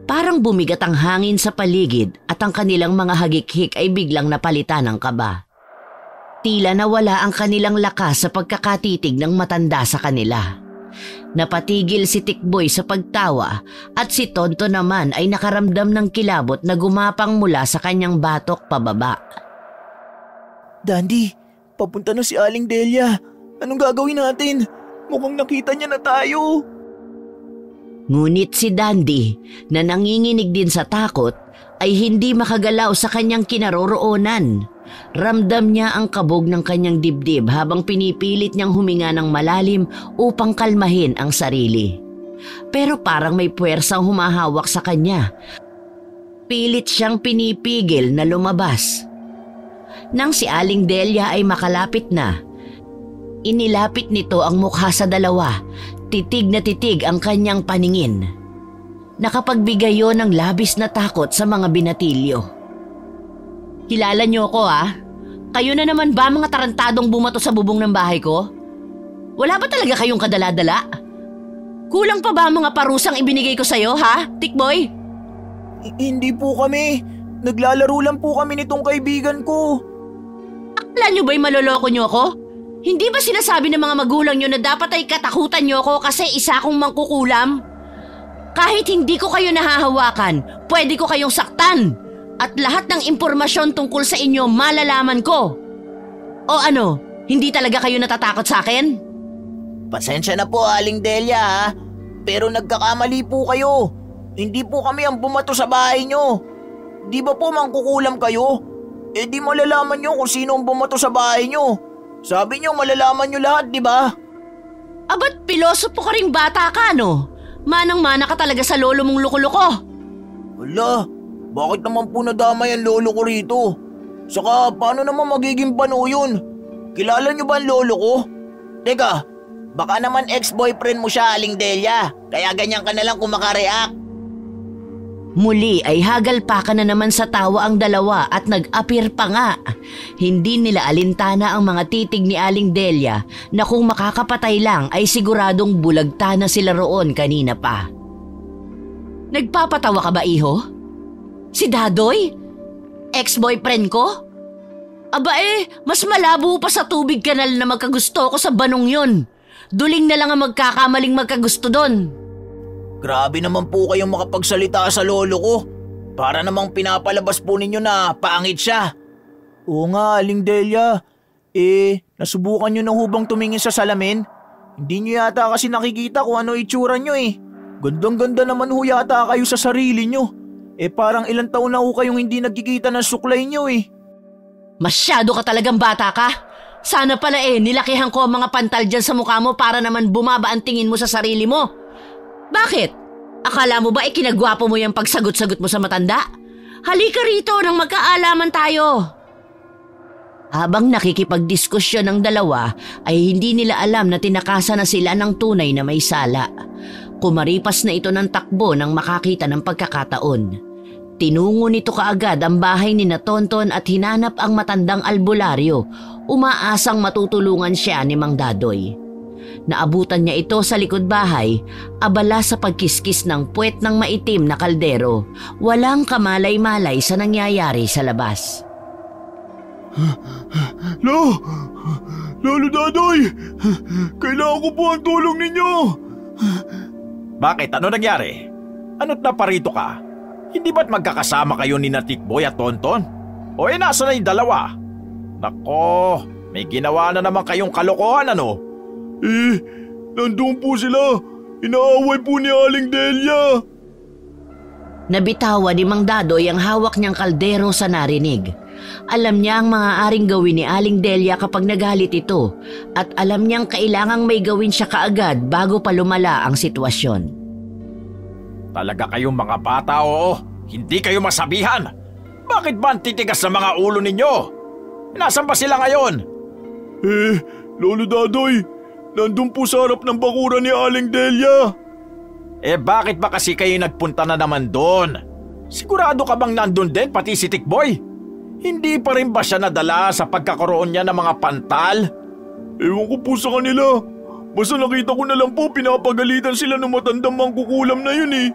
Parang bumigat ang hangin sa paligid at ang kanilang mga hagikhik ay biglang napalitan ng kaba. Tila nawala ang kanilang lakas sa pagkakatitig ng matanda sa kanila. Napatigil si Tikboy sa pagtawa at si Tonton naman ay nakaramdam ng kilabot na gumapang mula sa kanyang batok pababa. Dandy, papunta na si Aling Delia. Anong gagawin natin? Mukhang nakita niya na tayo. Ngunit si Dandy, na nanginginig din sa takot, ay hindi makagalaw sa kanyang kinaroroonan. Ramdam niya ang kabog ng kanyang dibdib habang pinipilit niyang huminga ng malalim upang kalmahin ang sarili. Pero parang may puwersang humahawak sa kanya. Pilit siyang pinipigil na lumabas. Nang si Aling Delia ay makalapit na, inilapit nito ang mukha sa dalawa, titig na titig ang kanyang paningin. Nakapagbigay yon ng labis na takot sa mga binatilyo. Kilala niyo ako Kayo na naman ba mga tarantadong bumato sa bubong ng bahay ko? Wala ba talaga kayong kadala-dala? Kulang pa ba ang mga parusang ibinigay ko sa'yo Tikboy? Hindi po kami. Naglalaro lang po kami nitong kaibigan ko. Akala niyo ba'y maloloko niyo ako? Hindi ba sinasabi ng mga magulang niyo na dapat ay katakutan niyo ako kasi isa akong mangkukulam? Kahit hindi ko kayo nahahawakan, pwede ko kayong saktan. At lahat ng impormasyon tungkol sa inyo malalaman ko. O ano, hindi talaga kayo natatakot sa akin? Pasensya na po, Aling Delia pero nagkakamali po kayo. Hindi po kami ang bumato sa bahay niyo. Di ba po mangkukulam kayo? Di malalaman niyo kung sino ang bumato sa bahay niyo. Sabi niyo malalaman niyo lahat, di ba? Aba't pilosopo ka ring bata ka, no? Manang-mana ka talaga sa lolo mong loko-loko. Wala, bakit naman po nadamay ang lolo ko rito? Saka paano naman magiging pano yun? Kilala niyo ba ang lolo ko? Teka, baka naman ex-boyfriend mo siya, Aling Delia. Kaya ganyan ka na lang kung makareact. Muli ay hagalpakan na naman sa tawa ang dalawa at nag-apir pa nga. Hindi nila alintana ang mga titig ni Aling Delia na kung makakapatay lang ay siguradong bulagta na sila roon kanina pa. Nagpapatawa ka ba, iho? Si Dadoy? Ex-boyfriend ko? Aba mas malabo pa sa tubig kanal na magkagusto ko sa banong yon. Duling na lang ang magkakamaling magkagusto doon. Grabe naman po kayong makapagsalita sa lolo ko. Para namang pinapalabas po ninyo na pangit siya. Oo nga, Aling Delia. Nasubukan nyo na hubang tumingin sa salamin? Hindi nyo yata kasi nakikita kung ano itsura nyo Gandang-ganda naman ho yata kayo sa sarili nyo. Parang ilang taon na ho kayong hindi nagkikita ng suklay nyo Masyado ka talagang bata ka. Sana pala nilakihan ko ang mga pantal dyan sa mukha mo para naman bumaba ang tingin mo sa sarili mo. Bakit? Akala mo ba kinagwapo mo yung pagsagot-sagot mo sa matanda? Halika rito nang magkaalaman tayo. Habang nakikipagdiskusyon ng dalawa ay hindi nila alam na tinakasan na sila ng tunay na may sala. Kumaripas na ito ng takbo nang makakita ng pagkakataon. Tinungo nito kaagad ang bahay ni Tonton at hinanap ang matandang albularyo, umaasang matutulungan siya ni Mang Dadoy. Naabutan niya ito sa likod bahay, abala sa pagkiskis ng puwet ng maitim na kaldero. Walang kamalay-malay sa nangyayari sa labas. Lolo Dadoy! Kailangan ko po ang tulong ninyo! Bakit? Ano nangyari? Ano't naparito ka? Hindi ba't magkakasama kayo ni Tikboy at Tonton? O nasa na yung dalawa? Nako, may ginawa na naman kayong kalokohan ano? Nandun po sila. Inaaway po ni Aling Delia. Nabitawan ni Mang Dadoy ang hawak niyang kaldero sa narinig. Alam niya ang maaaring gawin ni Aling Delia kapag nagalit ito at alam niyang kailangang may gawin siya kaagad bago pa lumala ang sitwasyon. Talaga kayong mga bata, oo. Hindi kayo masabihan. Bakit ba ang titigas sa mga ulo ninyo? Nasaan ba sila ngayon? Lolo Dadoy, nandun po sa harap ng bakuran ni Aling Delia. Bakit ba kasi kayo nagpunta na naman doon? Sigurado ka bang nandun din pati si Tikboy? Hindi pa rin ba siya nadala sa pagkakaroon niya ng mga pantal? Ewan ko po sa kanila. Basta nakita ko na lang po pinapagalitan sila ng matandang mangkukulam na yun eh.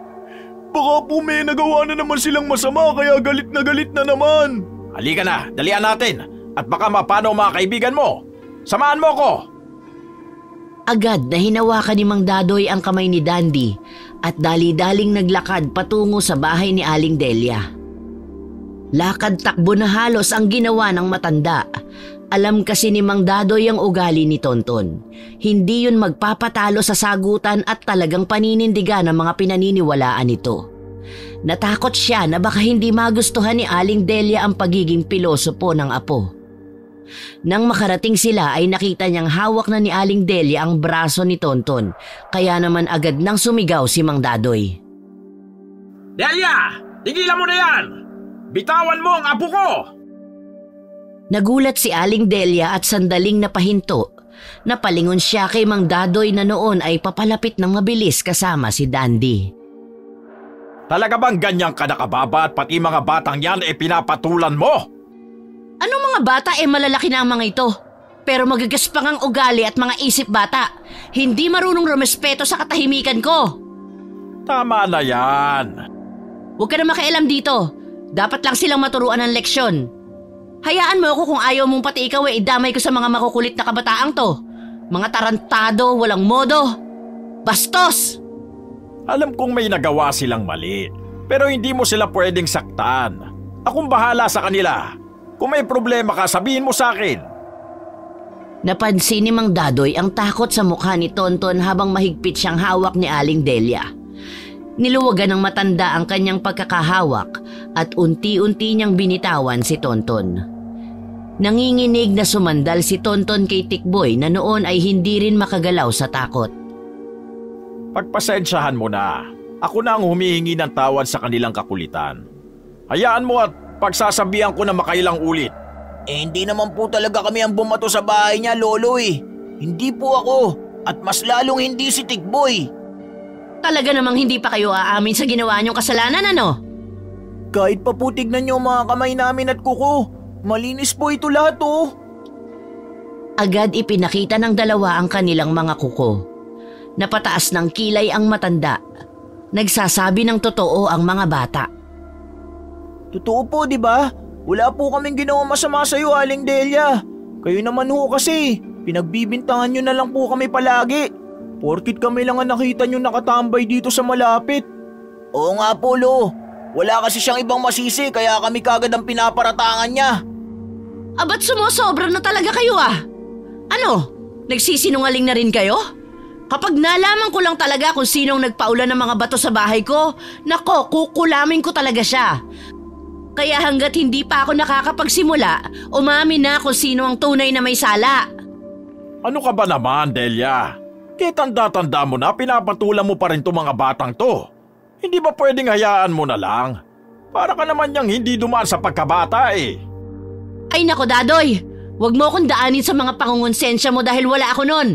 Baka po may nagawa na naman silang masama kaya galit na naman. Halika na, dalian natin. At baka mapano mga kaibigan mo. Samahan mo ko. Agad na hinawakan ni Mang Dadoy ang kamay ni Dandy at dali-daling naglakad patungo sa bahay ni Aling Delia. Lakad takbo na halos ang ginawa ng matanda. Alam kasi ni Mang Dadoy ang ugali ni Tonton. Hindi yun magpapatalo sa sagutan at talagang paninindigan ang mga pinaniniwalaan nito. Natakot siya na baka hindi magustuhan ni Aling Delia ang pagiging pilosopo ng apo. Nang makarating sila ay nakita niyang hawak na ni Aling Delia ang braso ni Tonton. Kaya naman agad nang sumigaw si Mang Dadoy. Delia! Tigilan mo na yan! Bitawan mo ang apo ko! Nagulat si Aling Delia at sandaling napahinto. Napalingon siya kay Mang Dadoy na noon ay papalapit ng mabilis kasama si Dandy. Talaga bang ganyan ka nakababa at pati mga batang yan pinapatulan mo? Anong mga bata malalaki na ang mga ito? Pero magagaspang ang ugali at mga isip bata. Hindi marunong rumespeto sa katahimikan ko. Tama na yan. Huwag ka na makialam dito. Dapat lang silang maturuan ng leksyon. Hayaan mo ako kung ayaw mong pati ikaw idamay ko sa mga makukulit na kabataang to. Mga tarantado, walang modo. Bastos! Alam kong may nagawa silang mali, pero hindi mo sila pwedeng saktan. Akong bahala sa kanila. Kung may problema ka, sabihin mo sa akin. Napansin ni Mang Dadoy ang takot sa mukha ni Tonton habang mahigpit siyang hawak ni Aling Delia. Niluwagan ng matanda ang kanyang pagkakahawak at unti-unti niyang binitawan si Tonton. Nanginginig na sumandal si Tonton kay Tikboy na noon ay hindi rin makagalaw sa takot. Pagpasensyahan mo na. Ako na ang humihingi ng tawad sa kanilang kakulitan. Hayaan mo at pagsasabihan ko na makailang ulit. Hindi naman po talaga kami ang bumato sa bahay niya, Lolo eh. Hindi po ako. At mas lalong hindi si Tikboy. Talaga namang hindi pa kayo aamin sa ginawa niyong kasalanan, ano? Kahit pa po tignan niyo mga kamay namin at kuko. Malinis po ito lahat oh. Agad ipinakita ng dalawa ang kanilang mga kuko. Napataas ng kilay ang matanda. Nagsasabi ng totoo ang mga bata. Totoo po, di ba? Wala po kaming ginawa masama sa iyo, Aling Delia. Kayo naman ho kasi, pinagbibintangan nyo na lang po kami palagi. Porkit kami lang ang nakita nyo nakatambay dito sa malapit. Oo nga po, Lo. Wala kasi siyang ibang masisi kaya kami kagad ang pinaparatangan niya. Abat sumosobra na talaga kayo ah. Ano? Nagsisinungaling na rin kayo? Kapag nalaman ko lang talaga kung sinong nagpaulan ng mga bato sa bahay ko, nako, kukulamin ko talaga siya. Kaya hanggat hindi pa ako nakakapagsimula, umamin na kung sino ang tunay na may sala. Ano ka ba naman, Delia? Kaya tanda-tanda mo na pinapatulan mo pa rin itong mga batang to. Hindi ba pwedeng hayaan mo na lang? Para ka naman niyang hindi dumaan sa pagkabata eh. Ay nako, Dadoy, wag mo akong daanin sa mga pangungonsensya mo dahil wala ako nun.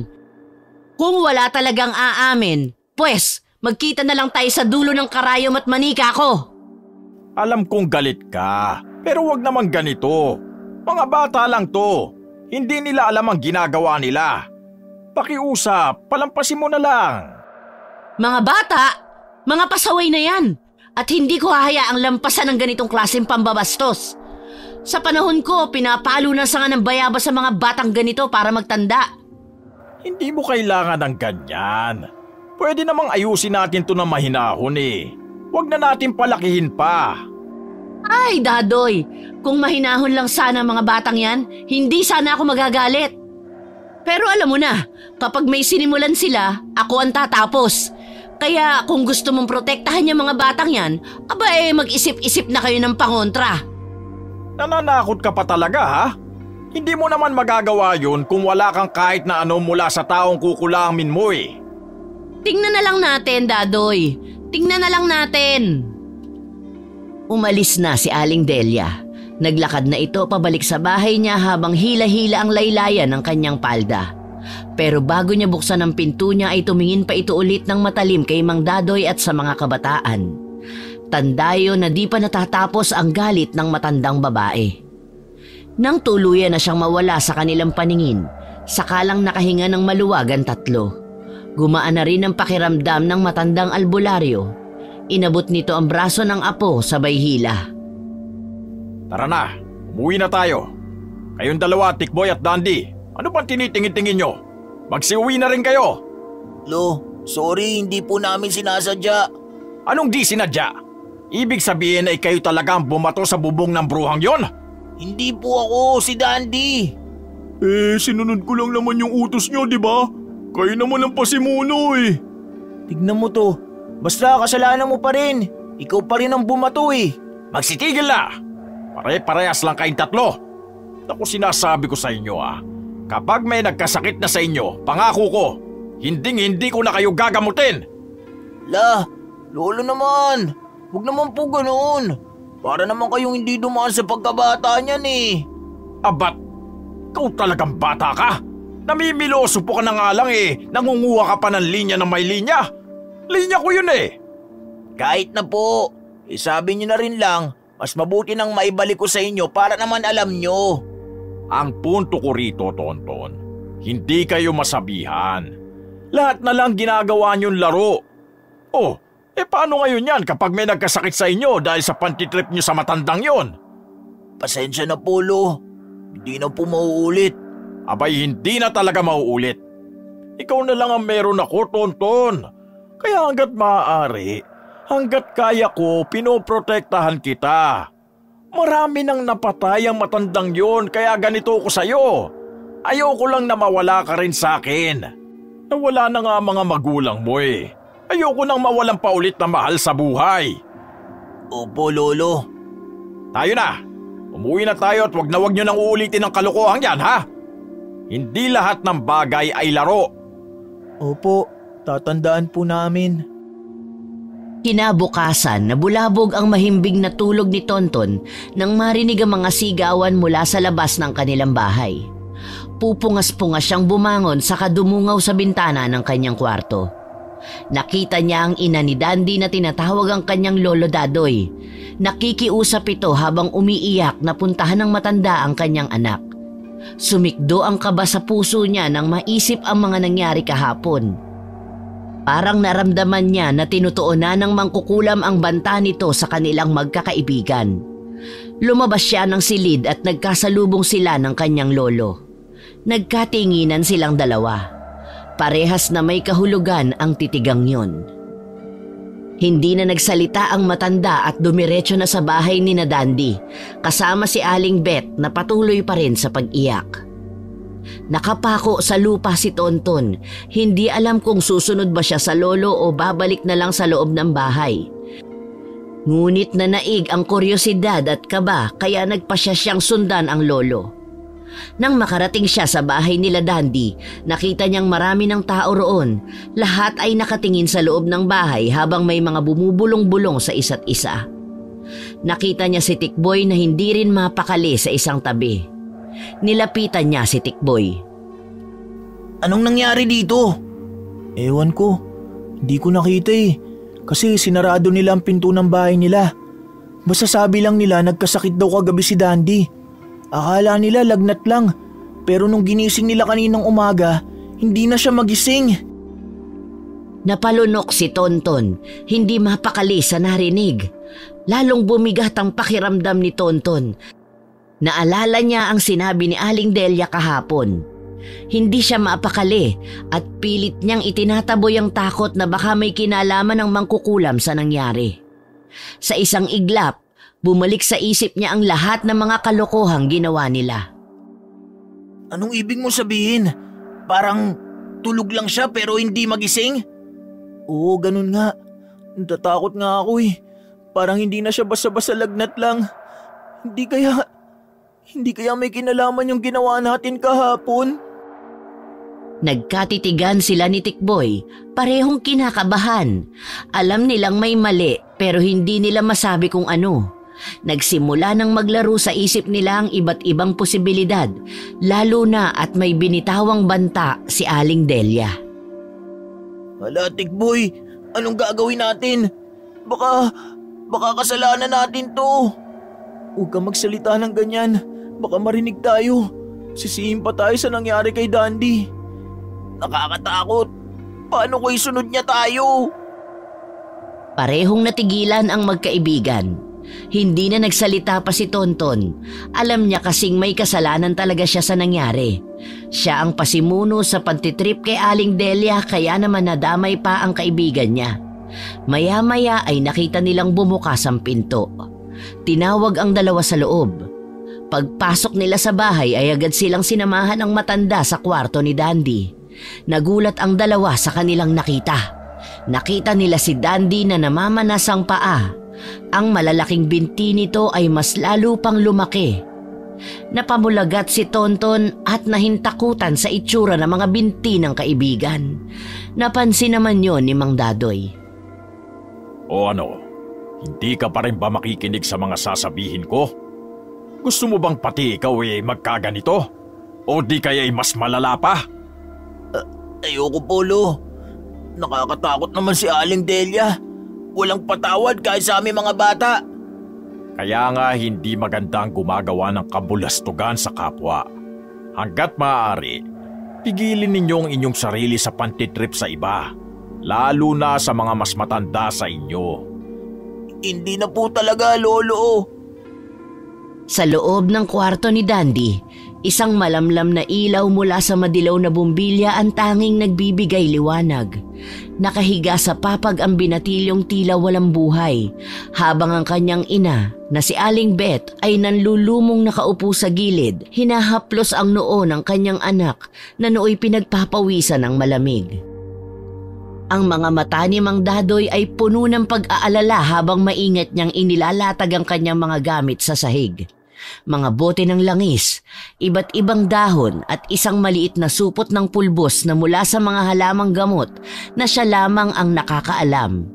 Kung wala talagang aamin, pues magkita na lang tayo sa dulo ng karayom at manika ko. Alam kong galit ka, pero wag naman ganito. Mga bata lang to. Hindi nila alam ang ginagawa nila. Pakiusap, palampasin mo na lang. Mga bata, mga pasaway na yan. At hindi ko hahayaang lampasan ng ganitong klaseng pambabastos. Sa panahon ko, pinapalo na sa nga ng bayabas sa mga batang ganito para magtanda. Hindi mo kailangan ng ganyan. Pwede namang ayusin natin to na mahinahon eh. Huwag na natin palakihin pa. Ay, Dadoy, kung mahinahon lang sana ang mga batang yan, hindi sana ako magagalit. Pero alam mo na, kapag may sinimulan sila, ako ang tatapos. Kaya kung gusto mong protektahan yung mga batang yan, mag-isip-isip na kayo ng pangontra. Nananakot ka pa talaga ha? Hindi mo naman magagawa yun kung wala kang kahit na ano mula sa taong kukulamin mo eh. Tingnan na lang natin, Dadoy. Tingnan na lang natin. Umalis na si Aling Delia. Naglakad na ito pabalik sa bahay niya habang hila-hila ang laylayan ng kanyang palda. Pero bago niya buksan ang pinto niya ay tumingin pa ito ulit ng matalim kay Mang Dadoy at sa mga kabataan. Tandayo na di pa natatapos ang galit ng matandang babae. Nang tuluyan na siyang mawala sa kanilang paningin, sakalang nakahinga ng maluwag ang tatlo. Gumaan na rin ang pakiramdam ng matandang albularyo. Inabot nito ang braso ng apo sabay hila. Tara na, umuwi na tayo. Kayong dalawa, Tikboy at Dandy. Ano bang tinitingin-tingin nyo? Magsiuwi na rin kayo. Lo, sorry, hindi po namin sinasadya. Anong di sinadya? Ibig sabihin ay kayo talagang bumato sa bubong ng bruhang yon? Hindi po ako, si Dandy. Sinunod ko lang naman yung utos nyo, di ba? Kayo naman ang pasimuno eh. Tignan mo to. Basta kasalanan mo pa rin. Ikaw pa rin ang bumato eh. Magsitigil na! Pare-parehas lang kayong tatlo. Naku, sinasabi ko sa inyo kapag may nagkasakit na sa inyo, pangako ko, hindi ko na kayo gagamutin. La, lolo naman. Huwag naman po ganoon. Para naman kayong hindi dumaan sa pagkabata niyan eh. Abat, ikaw talagang bata ka? Namimiloso po ka na nga lang nangunguha ka pa ng linya ng may linya. Linya ko yun eh. Kahit na po, sabi niyo na rin lang, mas mabuti nang maibalik ko sa inyo para naman alam nyo. Ang punto ko rito, Tonton, hindi kayo masabihan. Lahat na lang ginagawa niyong laro. Oh, paano ngayon yan kapag may nagkasakit sa inyo dahil sa pantitrip niyo sa matandang yon? Pasensya na po, Lo. Hindi na po mauulit. Abay, hindi na talaga mauulit. Ikaw na lang ang meron ako, Tonton. Kaya hanggat maaari, hanggat kaya ko, pinoprotektahan kita. Marami nang napatay ang matandang yon kaya ganito ko sa'yo. Ayoko lang na mawala ka rin sa akin. Nawala na nga mga magulang mo eh. Ayoko nang mawalan pa ulit na mahal sa buhay. Opo, Lolo. Tayo na. Umuwi na tayo at wag nyo nang uulitin ang kalokohan yan, ha? Hindi lahat ng bagay ay laro. Opo, tatandaan po namin. Kinabukasan, nabulabog ang mahimbing na tulog ni Tonton nang marinig ang mga sigawan mula sa labas ng kanilang bahay. Pupungas-pungas siyang bumangon saka dumungaw sa bintana ng kanyang kwarto. Nakita niya ang ina ni Dandy na tinatawag ang kanyang lolo Dadoy. Nakikiusap ito habang umiiyak na puntahan ng matanda ang kanyang anak. Sumikdo ang kaba sa puso niya nang maisip ang mga nangyari kahapon. Parang naramdaman niya na tinutuunan ng mangkukulam ang banta nito sa kanilang magkakaibigan. Lumabas siya ng silid at nagkasalubong sila ng kanyang lolo. Nagkatinginan silang dalawa. Parehas na may kahulugan ang titigang yon. Hindi na nagsalita ang matanda at dumiretso na sa bahay ni na Dandy, kasama si Aling Beth na patuloy pa rin sa pag-iyak. Nakapako sa lupa si Tonton, hindi alam kung susunod ba siya sa lolo o babalik na lang sa loob ng bahay. Ngunit nanaig ang kuryosidad at kaba kaya nagpasya siyang sundan ang lolo. Nang makarating siya sa bahay nila Dandy, nakita niyang marami ng tao roon. Lahat ay nakatingin sa loob ng bahay habang may mga bumubulong-bulong sa isa't isa. Nakita niya si Tikboy na hindi rin mapakali sa isang tabi. Nilapitan niya si Tikboy. Anong nangyari dito? Ewan ko, hindi ko nakita kasi sinarado nila ang pinto ng bahay nila. Basta sabi lang nila nagkasakit daw kagabi si Dandy. Akala nila lagnat lang, pero nung ginising nila kaninang umaga, hindi na siya magising. Napalunok si Tonton, hindi mapakali sa narinig. Lalong bumigat ang pakiramdam ni Tonton. Naalala niya ang sinabi ni Aling Delia kahapon. Hindi siya mapakali at pilit niyang itinataboy ang takot na baka may kinalaman ng mangkukulam sa nangyari. Sa isang iglap, bumalik sa isip niya ang lahat ng mga kalokohang ginawa nila. Anong ibig mo sabihin? Parang tulog lang siya pero hindi magising? Oo, ganun nga. Natatakot nga ako eh. Parang hindi na siya basta-basta lagnat lang. Hindi kaya may kinalaman yung ginawa natin kahapon? Nagkatitigan sila ni Tikboy, parehong kinakabahan. Alam nilang may mali pero hindi nila masabi kung ano. Nagsimula nang maglaro sa isip nila ang iba't ibang posibilidad, lalo na at may binitawang banta si Aling Delia. Hala, Tikboy, anong gagawin natin? Baka kasalanan natin to. Huwag ka magsalita ng ganyan. Baka marinig tayo. Sisihin pa tayo sa nangyari kay Dandy. Nakakatakot. Paano ko isunod niya tayo? Parehong natigilan ang magkaibigan. Hindi na nagsalita pa si Tonton. Alam niya kasing may kasalanan talaga siya sa nangyari. Siya ang pasimuno sa pagtitrip kay Aling Delia kaya naman nadamay pa ang kaibigan niya. Maya-maya ay nakita nilang bumukas ang pinto. Tinawag ang dalawa sa loob. Pagpasok nila sa bahay ay agad silang sinamahan ng matanda sa kwarto ni Dandy. Nagulat ang dalawa sa kanilang nakita. Nakita nila si Dandy na namamanas ang paa. Ang malalaking binti nito ay mas lalo pang lumaki. Napamulagat si Tonton at nahintakutan sa itsura ng mga binti ng kaibigan. Napansin naman yon ni Mang Dadoy. O ano, hindi ka pa rin ba makikinig sa mga sasabihin ko? Gusto mo bang pati ikaw magkaganito? O di kaya mas malala pa? Ayoko, Polo. Nakakatakot naman si Aling Delia. Walang patawad kahit sa aming mga bata. Kaya nga hindi maganda ang gumagawa ng kabulastugan sa kapwa. Hanggat maaari, pigilin ninyo ang inyong sarili sa pantitrip sa iba, lalo na sa mga mas matanda sa inyo. Hindi na po talaga, Lolo. Sa loob ng kwarto ni Dandy, isang malamlam na ilaw mula sa madilaw na bumbilya ang tanging nagbibigay liwanag. Nakahiga sa papag ang binatilyong tila walang buhay, habang ang kanyang ina na si Aling Beth ay nanlulumong nakaupo sa gilid, hinahaplos ang noo ng kanyang anak na nooy pinagpapawisan ng malamig. Ang mga mata ni Mang Dadoy ay puno ng pag-aalala habang maingat niyang inilalatag ang kanyang mga gamit sa sahig. Mga bote ng langis, iba't ibang dahon at isang maliit na supot ng pulbos na mula sa mga halamang gamot na siya lamang ang nakakaalam.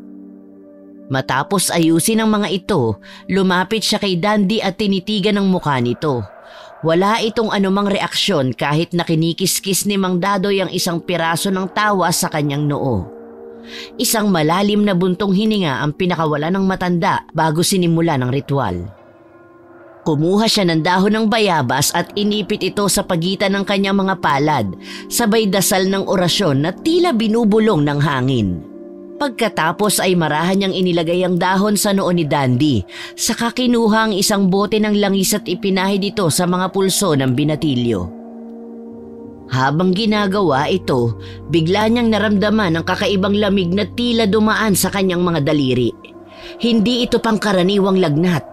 Matapos ayusin ang mga ito, lumapit siya kay Dandy at tinitigan ang mukha nito. Wala itong anumang reaksyon kahit nakinikiskis ni Mang Dadoy ang isang piraso ng tawa sa kanyang noo. Isang malalim na buntong hininga ang pinakawala ng matanda bago sinimula ng ritual. Kumuha siya ng dahon ng bayabas at inipit ito sa pagitan ng kanyang mga palad, sabay dasal ng orasyon na tila binubulong ng hangin. Pagkatapos ay marahan niyang inilagay ang dahon sa noo ni Dandy, saka kinuha ang isang bote ng langis at ipinahid ito sa mga pulso ng binatilyo. Habang ginagawa ito, bigla niyang naramdaman ang kakaibang lamig na tila dumaan sa kanyang mga daliri. Hindi ito pangkaraniwang lagnat.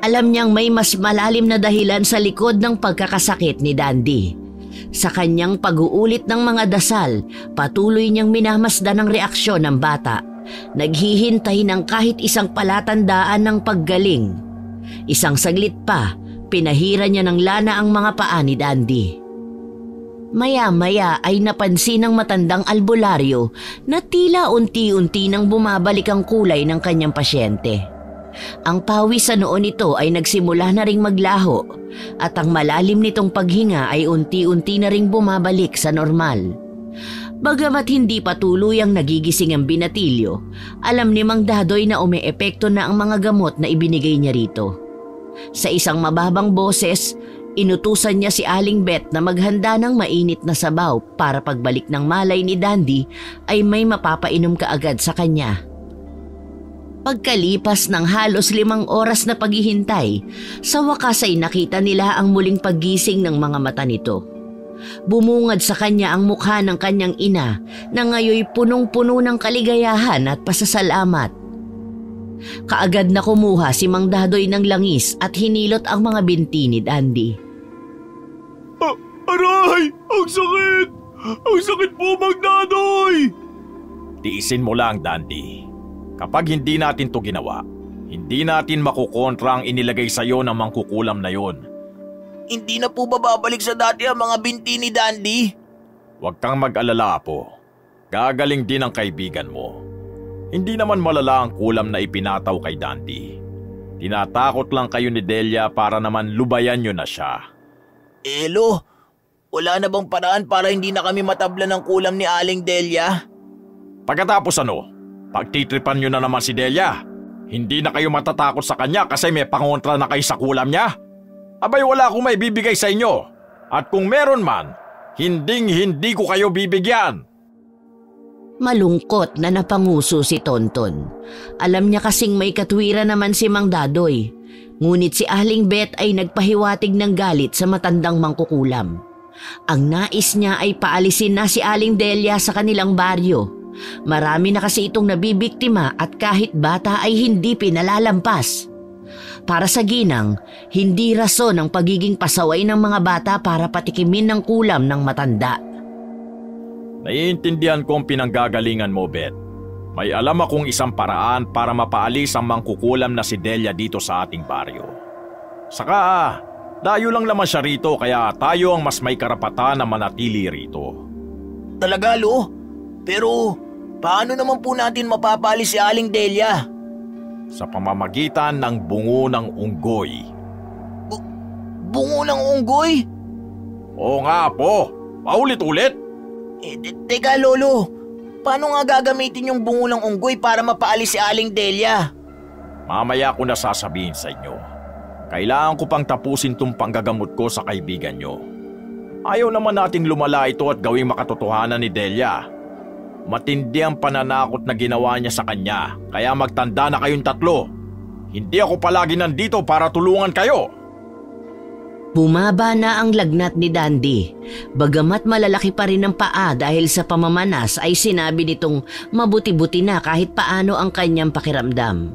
Alam niyang may mas malalim na dahilan sa likod ng pagkakasakit ni Dandy. Sa kanyang pag-uulit ng mga dasal, patuloy niyang minamasdan ang reaksyon ng bata. Naghihintay ng kahit isang palatandaan ng paggaling. Isang saglit pa, pinahira niya ng lana ang mga paa ni Dandy. Maya-maya ay napansin ng matandang albularyo na tila unti-unti nang bumabalik ang kulay ng kanyang pasyente. Ang pawis sa noo nito ay nagsimula na ring maglaho at ang malalim nitong paghinga ay unti-unti na ring bumabalik sa normal. Bagamat hindi pa tuluyang nagigising ang binatilyo, alam ni Mang Dadoy na umeepekto na ang mga gamot na ibinigay niya rito. Sa isang mababang boses, Inutusan niya si Aling Beth na maghanda ng mainit na sabaw para pagbalik ng malay ni Dandy ay may mapapainom kaagad sa kanya. Pagkalipas ng halos 5 oras na paghihintay, sa wakas ay nakita nila ang muling paggising ng mga mata nito. Bumungad sa kanya ang mukha ng kanyang ina na ngayoy punong-puno ng kaligayahan at pasasalamat. Kaagad na kumuha si Mang Dadoy ng langis at hinilot ang mga binti ni Dandy. Aray! Ang sakit! Ang sakit po, Mang Dadoy! Tiisin mo lang, Dandy. Kapag hindi natin to ginawa, hindi natin makukontra ang inilagay sa'yo ng mangkukulam na yon. Hindi na po ba babalik sa dati ang mga binti ni Dandy? Huwag kang mag-alala, Apo. Gagaling din ang kaibigan mo. Hindi naman malala ang kulam na ipinataw kay Dandy. Tinatakot lang kayo ni Delia para naman lubayan nyo na siya. Elo, wala na bang paraan para hindi na kami matabla ng kulam ni Aling Delia? Pagkatapos pagtitripan nyo na naman si Delia, hindi na kayo matatakot sa kanya kasi may pangontra na kayo sa kulam niya? Abay wala akong may bibigay sa inyo. At kung meron man, hindi ko kayo bibigyan. Malungkot na napanguso si Tonton. Alam niya kasing may katwiran naman si Mang Dadoy. Ngunit si Aling Beth ay nagpahiwatig ng galit sa matandang mangkukulam. Ang nais niya ay paalisin na si Aling Delia sa kanilang baryo. Marami na kasi itong nabibiktima at kahit bata ay hindi pinalalampas. Para sa ginang, hindi rason ang pagiging pasaway ng mga bata para patikimin ng kulam ng matanda. Naiintindihan ko ang pinanggagalingan mo, Beth. May alam akong isang paraan para mapaalis ang mangkukulam na si Delia dito sa ating baryo. Saka, dayo lang naman siya rito kaya tayo ang mas may karapatan na manatili rito. Talaga, Lo? Pero, paano naman po natin mapapalis si Aling Delia? Sa pamamagitan ng bungo ng unggoy. Bungo ng unggoy? Oo nga, po. Paulit-ulit. Teka, Lolo. Paano nga gagamitin yung bungo ng unggoy para mapaalis si Aling Delia? Mamaya ko na sasabihin sa inyo. Kailangan ko pang tapusin tong panggagamot ko sa kaibigan nyo. Ayaw naman nating lumala ito at gawing makatotohanan ni Delia. Matindi ang pananakot na ginawa niya sa kanya, kaya magtanda na kayong 3. Hindi ako palagi nandito para tulungan kayo. Bumaba na ang lagnat ni Dandy. Bagamat malalaki pa rin ang paa dahil sa pamamanas ay sinabi nitong mabuti-buti na kahit paano ang kanyang pakiramdam.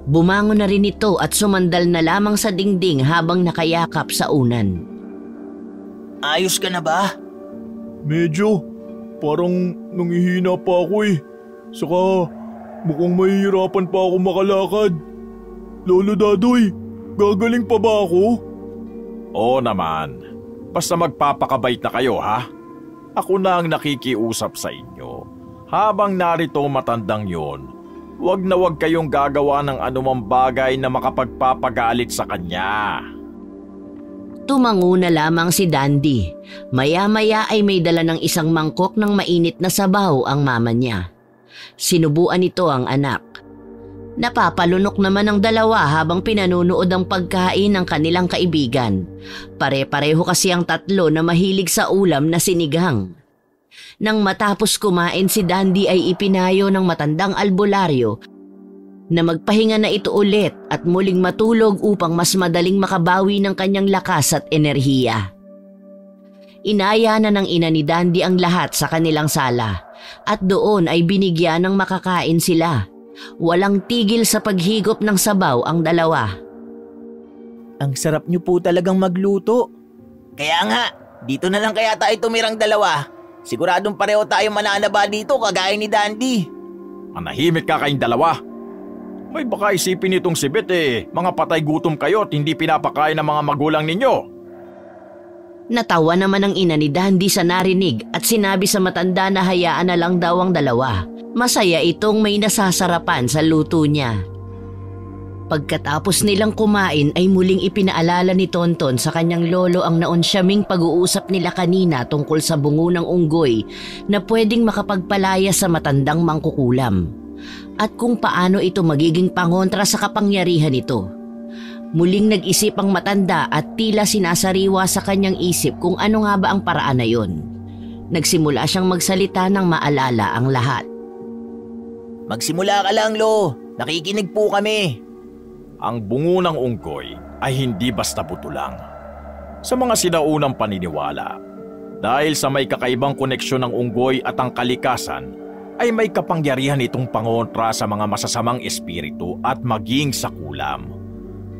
Bumangon na rin ito at sumandal na lamang sa dingding habang nakayakap sa unan. Ayos ka na ba? Medyo. Parang nangihina pa ako eh. Saka mukhang mahihirapan pa ako makalakad. Lolo Dadoy, gagaling pa ba ako? Oo naman. Basta magpapakabait na kayo, ha? Ako na ang nakikiusap sa inyo. Habang narito matandang yon, wag na wag kayong gagawa ng anumang bagay na makapagpapagalit sa kanya. Tumango na lamang si Dandy. Maya-maya ay may dala ng isang mangkok ng mainit na sabaw ang mama niya. Sinubuan nito ang anak. Napapalunok naman ang dalawa habang pinanunood ang pagkain ng kanilang kaibigan. Pare-pareho kasi ang 3 na mahilig sa ulam na sinigang. Nang matapos kumain si Dandy ay ipinayo ng matandang albularyo na magpahinga na ito ulit at muling matulog upang mas madaling makabawi ng kanyang lakas at enerhiya. Inaya na ng ina ni Dandy ang lahat sa kanilang sala at doon ay binigyan ng makakain sila. Walang tigil sa paghigop ng sabaw ang dalawa. Ang sarap niyo po talagang magluto. Kaya nga, dito na lang kaya tayo tumirang 2. Siguradong pareho tayo mananaba dito kagaya ni Dandy. Manahimik ka kayong 2. May baka isipin nitong si Beth mga patay gutom kayo at hindi pinapakain ng mga magulang ninyo. Natawa naman ang ina ni Dandy sa narinig at sinabi sa matanda na hayaan na lang daw ang 2. Masaya itong may nasasarapan sa luto niya. Pagkatapos nilang kumain ay muling ipinaalala ni Tonton sa kanyang lolo ang naunsyaming pag-uusap nila kanina tungkol sa bungo ng unggoy na pwedeng makapagpalaya sa matandang mangkukulam at kung paano ito magiging pangontra sa kapangyarihan nito. Muling nag-isip ang matanda at tila sinasariwa sa kanyang isip kung ano nga ba ang paraan na yun. Nagsimula siyang magsalita nang maalala ang lahat. Magsimula ka lang, Lo. Nakikinig po kami. Ang bungo ng unggoy ay hindi basta buto lang. Sa mga sinaunang paniniwala, dahil sa may kakaibang koneksyon ng unggoy at ang kalikasan, ay may kapangyarihan itong pangontra sa mga masasamang espiritu at maging sa kulam.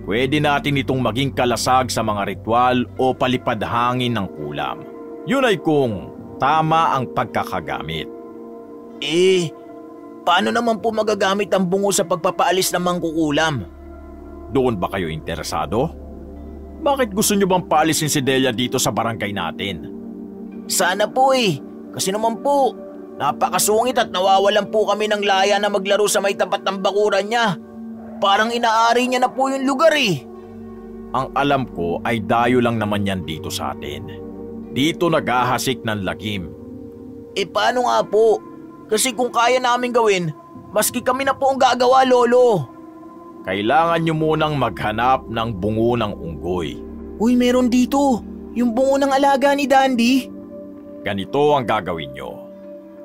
Pwede natin itong maging kalasag sa mga ritual o palipad hangin ng kulam. Yun ay kung tama ang pagkakagamit. Paano naman po magagamit ang bungo sa pagpapaalis ng mangkukulam? Doon ba kayo interesado? Bakit gusto nyo bang paalisin si Delia dito sa barangay natin? Sana po Kasi naman po, napakasungit at nawawalan po kami ng laya na maglaro sa may tapat ng bakuran niya. Parang inaari niya na po yung lugar Ang alam ko ay dayo lang naman yan dito sa atin. Dito naghahasik ng lagim. Paano nga po? Kasi kung kaya namin gawin, maski kami na po ang gagawa, Lolo. Kailangan nyo munang maghanap ng bungo ng unggoy. Uy, meron dito. Yung bungo ng alaga ni Dandy. Ganito ang gagawin nyo.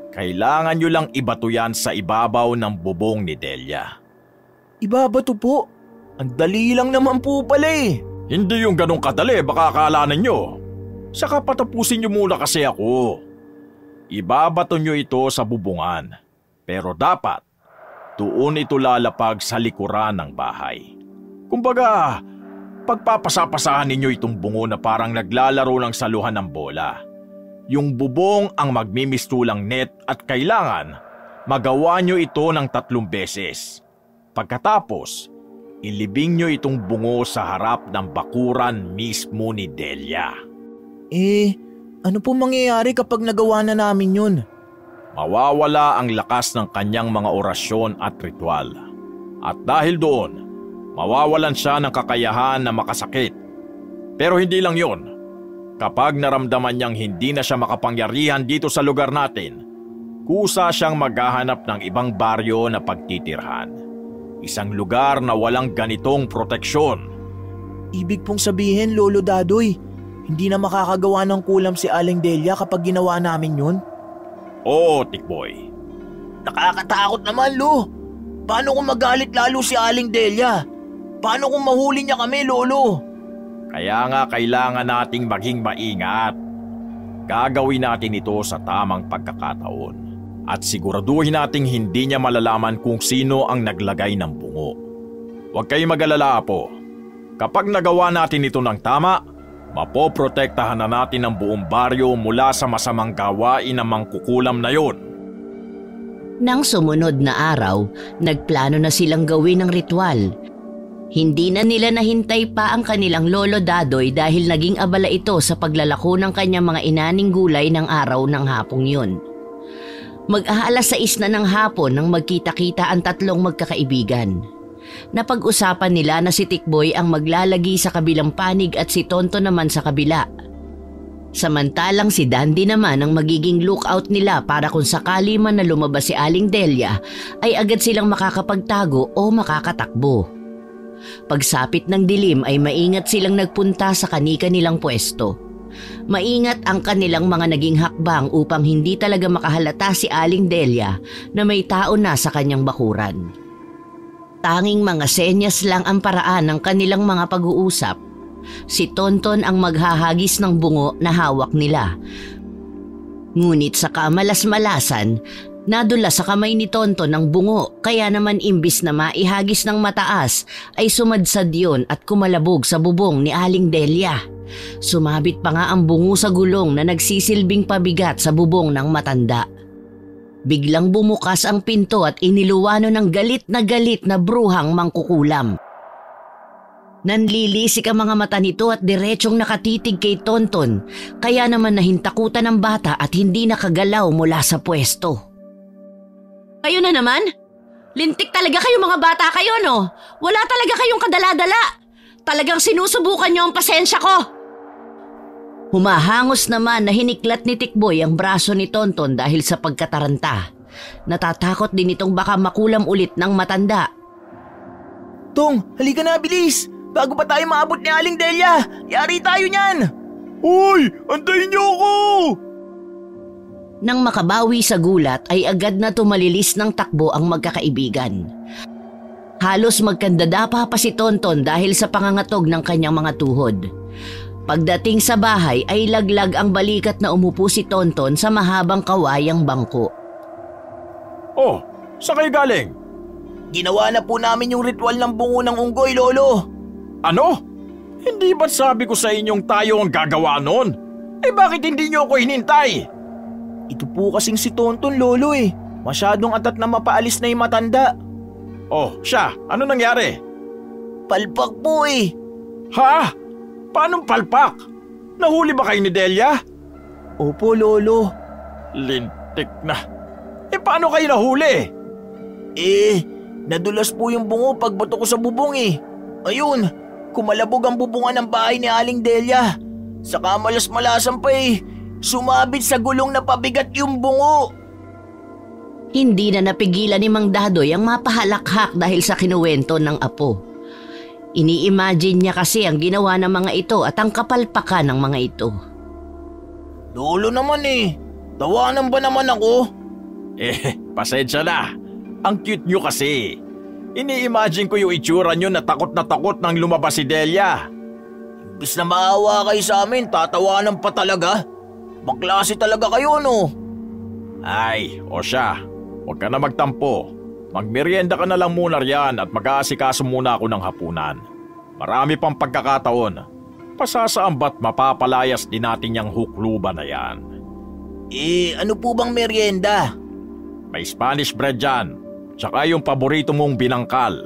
Kailangan nyo lang ibato yan sa ibabaw ng bubong ni Delia. Ibabato po? Ang dali lang naman po pala Hindi yung ganong kadali, baka akala ninyo. Saka patapusin nyo muna kasi ako. Ibabato nyo ito sa bubungan. Pero dapat, doon ito lalapag sa likuran ng bahay. Kumbaga, pagpapasapasahan ninyo itong bungo na parang naglalaro ng saluhan ng bola. Yung bubong ang magmimistulang net at kailangan magawa nyo ito ng 3 beses. Pagkatapos, ilibing nyo itong bungo sa harap ng bakuran mismo ni Delia. Ano po mangyayari kapag nagawa na namin yun? Mawawala ang lakas ng kanyang mga orasyon at ritual. At dahil doon, mawawalan siya ng kakayahan na makasakit. Pero hindi lang yon. Kapag naramdaman niyang hindi na siya makapangyarihan dito sa lugar natin, kusa siyang maghahanap ng ibang baryo na pagtitirhan. Isang lugar na walang ganitong proteksyon. Ibig pong sabihin, Lolo Dadoy, hindi na makakagawa ng kulam si Aling Delia kapag ginawa namin yun? Oo, Tikboy. Nakakatakot naman, Lo. Paano kung magalit lalo si Aling Delia? Paano kung mahuli niya kami, Lolo? Kaya nga kailangan nating maging maingat. Gagawin natin ito sa tamang pagkakataon. At siguraduhin nating hindi niya malalaman kung sino ang naglagay ng bungo. Huwag kayong mag-alala po. Kapag nagawa natin ito ng tama, mapoprotektahan na natin ang buong baryo mula sa masamang gawain ng mangkukulam na yon. Nang sumunod na araw, nagplano na silang gawin ang ritual. Hindi na nila nahintay pa ang kanilang lolo Dadoy dahil naging abala ito sa paglalako ng kanyang mga inaning gulay ng araw ng hapong yun. Mag-aalas 6 na ng hapon nang magkita-kita ang 3 magkakaibigan. Napag-usapan nila na si Tikboy ang maglalagi sa kabilang panig at si Tonton naman sa kabila. Samantalang si Dandy naman ang magiging lookout nila para kung sakali man na lumabas si Aling Delia ay agad silang makakapagtago o makakatakbo. Pagsapit ng dilim ay maingat silang nagpunta sa kani-kanilang pwesto. Maingat ang kanilang mga naging hakbang upang hindi talaga makahalata si Aling Delia na may tao na sa kanyang bakuran. Tanging mga senyas lang ang paraan ng kanilang mga pag-uusap. Si Tonton ang maghahagis ng bungo na hawak nila. Ngunit sa kamalas-malasan, nadula sa kamay ni Tonton ang bungo kaya naman imbis na maihagis ng mataas ay sumadsad yun at kumalabog sa bubong ni Aling Delia. Sumabit pa nga ang bungo sa gulong na nagsisilbing pabigat sa bubong ng matanda. Biglang bumukas ang pinto at iniluwano ng galit na bruhang mangkukulam. Nanlilisik ang mga mata nito at diretsong nakatitig kay Tonton, kaya naman nahintakutan ng bata at hindi nakagalaw mula sa pwesto. Kayo na naman? Lintik talaga kayo mga bata kayo, no? Wala talaga kayong kadala-dala. Talagang sinusubukan niyo ang pasensya ko. Humahangos naman na hiniklat ni Tikboy ang braso ni Tonton dahil sa pagkataranta. Natatakot din itong baka makulam ulit ng matanda. Tong, halika na bilis! Bago pa tayo maabot ni Aling Delia, yari tayo niyan! Hoy! Antayin niyo ako! Nang makabawi sa gulat ay agad na tumalilis ng takbo ang magkakaibigan. Halos magkandadapa pa si Tonton dahil sa pangangatog ng kanyang mga tuhod. Pagdating sa bahay ay laglag ang balikat na umupo si Tonton sa mahabang kawayang bangko. Oh, saan kayo galing? Ginawa na po namin yung ritual ng bungo ng unggoy, Lolo. Ano? Hindi ba't sabi ko sa inyong tayo ang gagawa nun? Eh bakit hindi niyo ako hinintay? Ito po kasing si Tonton, Lolo eh. Masyadong atat na mapaalis na yung matanda. Oh, siya, ano nangyari? Palpak po eh. Ha? Paanong palpak? Nahuli ba kayo ni Delia? Opo, Lolo. Lintik na. Eh paano kayo nahuli? Nadulas po yung bungo pagbato ko sa bubong eh. Ayun, kumalabog ang bubungan ng bahay ni Aling Delia. Saka malas-malasan pa eh. Sumabit sa gulong na pabigat yung bungo. Hindi na napigilan ni Mang Dadoy ang mapahalakhak dahil sa kinuwento ng apo. Ini-imagine niya kasi ang ginawa ng mga ito at ang kapalpakan ng mga ito. Lolo naman eh. Tawanan ba naman ako? Pasensya na. Ang cute nyo kasi. Ini-imagine ko yung itsura nyo na takot nang lumabas si Delia. Imbis na maawa kayo sa amin, tatawanan pa talaga. Baklase talaga kayo, no? Ay, o siya. Huwag ka na magtampo. Magmerienda ka na lang muna riyan at mag-aasikaso muna ako ng hapunan. Marami pang pagkakataon. Pasasaamba't mapapalayas din natin yung hukluban na yan. Ano po bang merienda? May Spanish bread dyan. Tsaka yung paborito mong binangkal.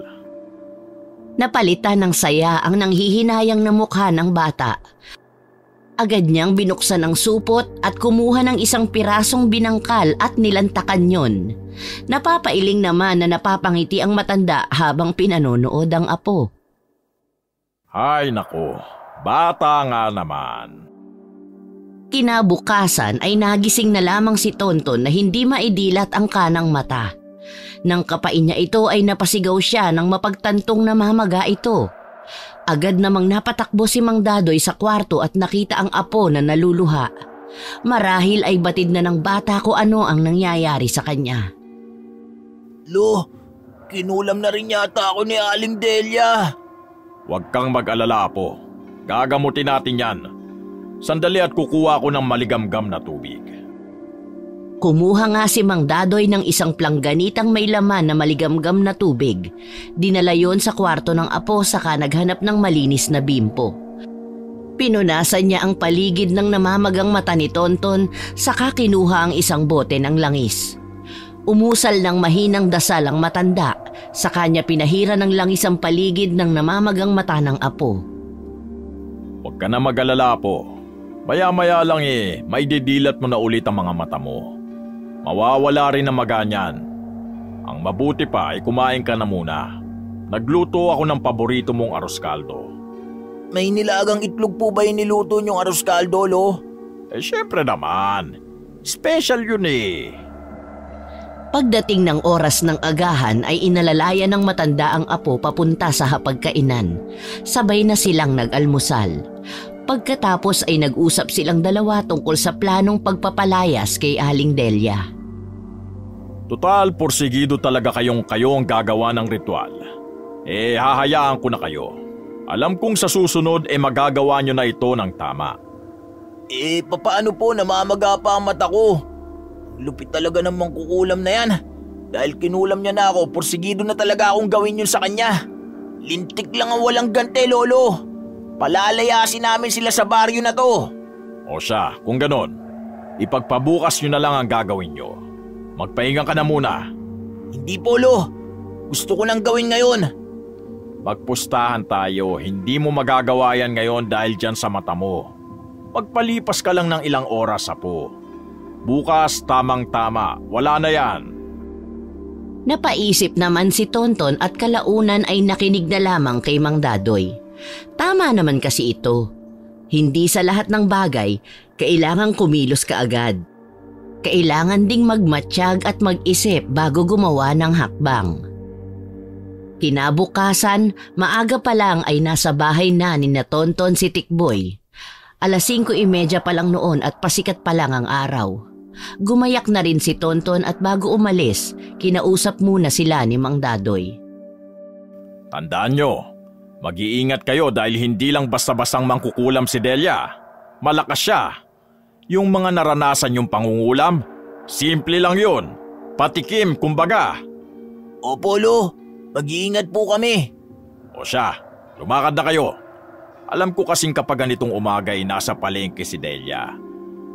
Napalitan ng saya ang nanghihinayang na mukha ng bata. Agad niyang binuksan ang supot at kumuha ng isang pirasong binangkal at nilantakan yon. Napapailing naman na napapangiti ang matanda habang pinanonood ang apo. Ay nako, bata nga naman. Kinabukasan ay nagising na lamang si Tonton na hindi maidilat ang kanang mata. Nang kapain niya ito ay napasigaw siya nang mapagtantong namamaga ito. Agad namang napatakbo si Mang Dadoy sa kwarto at nakita ang apo na naluluha. Marahil ay batid na ng bata kung ano ang nangyayari sa kanya. Lo, kinulam na rin yata ako ni Aling Delia. Huwag kang mag-alala, apo. Gagamutin natin yan. Sandali at kukuha ako ng maligamgam na tubig. Kumuha nga si Mang Dadoy ng isang plangganitang may laman na maligamgam na tubig. Dinala yon sa kwarto ng apo saka naghanap ng malinis na bimpo. Pinunasan niya ang paligid ng namamagang mata ni Tonton saka kinuha ang isang bote ng langis. Umusal ng mahinang dasal ang matanda saka niya pinahira ng langis ang paligid ng namamagang mata ng apo. Huwag ka na mag-alala, apo. Maya-maya lang may didilat mo na ulit ang mga mata mo. Mawawala rin ang maganyan. Ang mabuti pa ay kumain ka na muna. Nagluto ako ng paborito mong arroz caldo. May nilagang itlog po ba yung niluto niyong arroz caldo, Lo? Syempre naman. Special yun eh. Pagdating ng oras ng agahan ay inalalayan ng matanda ang apo papunta sa hapagkainan. Sabay na silang nag-almusal. Pagkatapos ay nag-usap silang dalawa tungkol sa planong pagpapalayas kay Aling Delia. Total, porsigido talaga kayo ang gagawa ng ritual. Hahayaan ko na kayo. Alam kong sa susunod magagawa nyo na ito ng tama. Papaano po namamaga pa ang mata ko? Lupit talaga ng mangkukulam na yan. Dahil kinulam niya na ako, porsigido na talaga akong gawin yun sa kanya. Lintik lang ang walang gante, Lolo. Palalayasin namin sila sa baryo na to. O siya, kung ganon, ipagpabukas nyo na lang ang gagawin nyo. Magpahinga ka na muna. Hindi po, Lo. Gusto ko nang gawin ngayon. Magpustahan tayo, hindi mo magagawa yan ngayon dahil dyan sa mata mo. Magpalipas ka lang ng ilang oras, apo. Bukas, tamang-tama, wala na yan. Napaisip naman si Tonton at kalaunan ay nakinig na lamang kay Mang Dadoy. Tama naman kasi ito. Hindi sa lahat ng bagay, kailangang kumilos ka agad. Kailangan ding magmatsyag at mag-isip bago gumawa ng hakbang. Kinabukasan, maaga pa lang ay nasa bahay na ni na Tonton si Tikboy. 5:30 pa lang noon at pasikat pa lang ang araw. Gumayak na rin si Tonton at bago umalis, kinausap muna sila ni Mang Dadoy. Tandaan nyo, mag-iingat kayo dahil hindi lang basta-bastang mangkukulam si Delia. Malakas siya. Yung mga naranasan yung pangungulam, simple lang yun. Patikim, kumbaga. Opo, Lo. Mag-iingat po kami. O siya, lumakad na kayo. Alam ko kasing kapag ganitong umaga ay nasa palengke si Delia.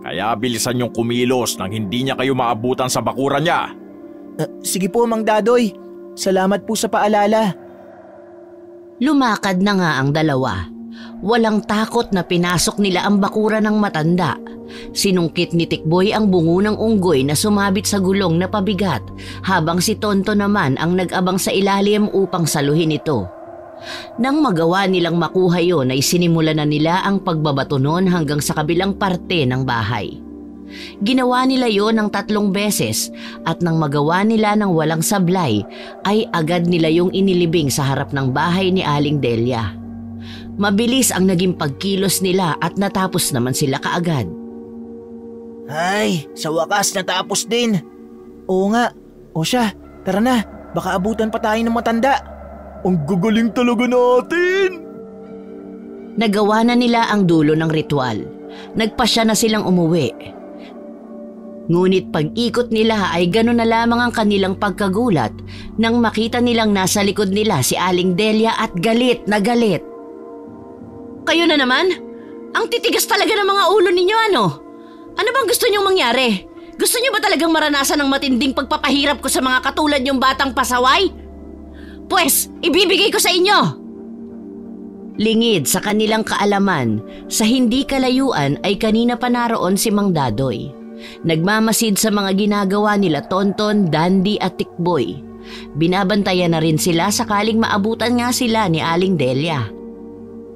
Kaya bilisan yung kumilos nang hindi niya kayo maabutan sa bakuran niya. Sige po, Mang Dadoy. Salamat po sa paalala. Lumakad na nga ang dalawa. Walang takot na pinasok nila ang bakuran ng matanda. Sinungkit ni Tikboy ang bungo ng unggoy na sumabit sa gulong na pabigat habang si Tonto naman ang nag-abang sa ilalim upang saluhin ito. Nang magawa nilang makuha yon ay sinimula na nila ang pagbabato noon hanggang sa kabilang parte ng bahay. Ginawa nila yon ng 3 beses at nang magawa nila ng walang sablay ay agad nila yung inilibing sa harap ng bahay ni Aling Delia. Mabilis ang naging pagkilos nila at natapos naman sila kaagad. Ay, sa wakas natapos din. Oo nga. O siya, tara na. Baka abutan pa tayo ng matanda. Ang gagaling talaga natin! Nagawa na nila ang dulo ng ritual. Nagpasya na silang umuwi. Ngunit pag-ikot nila ay gano'n na lamang ang kanilang pagkagulat nang makita nilang nasa likod nila si Aling Delia at galit na galit. Kayo na naman? Ang titigas talaga ng mga ulo ninyo, ano? Ano bang gusto niyong mangyari? Gusto niyo ba talagang maranasan ang matinding pagpapahirap ko sa mga katulad niyong batang pasaway? Pwes, ibibigay ko sa inyo! Lingid sa kanilang kaalaman, sa hindi kalayuan ay kanina pa naroon si Mang Dadoy. Nagmamasid sa mga ginagawa nila Tonton, Dandy at Tikboy. Binabantayan na rin sila sakaling maabutan nga sila ni Aling Delia.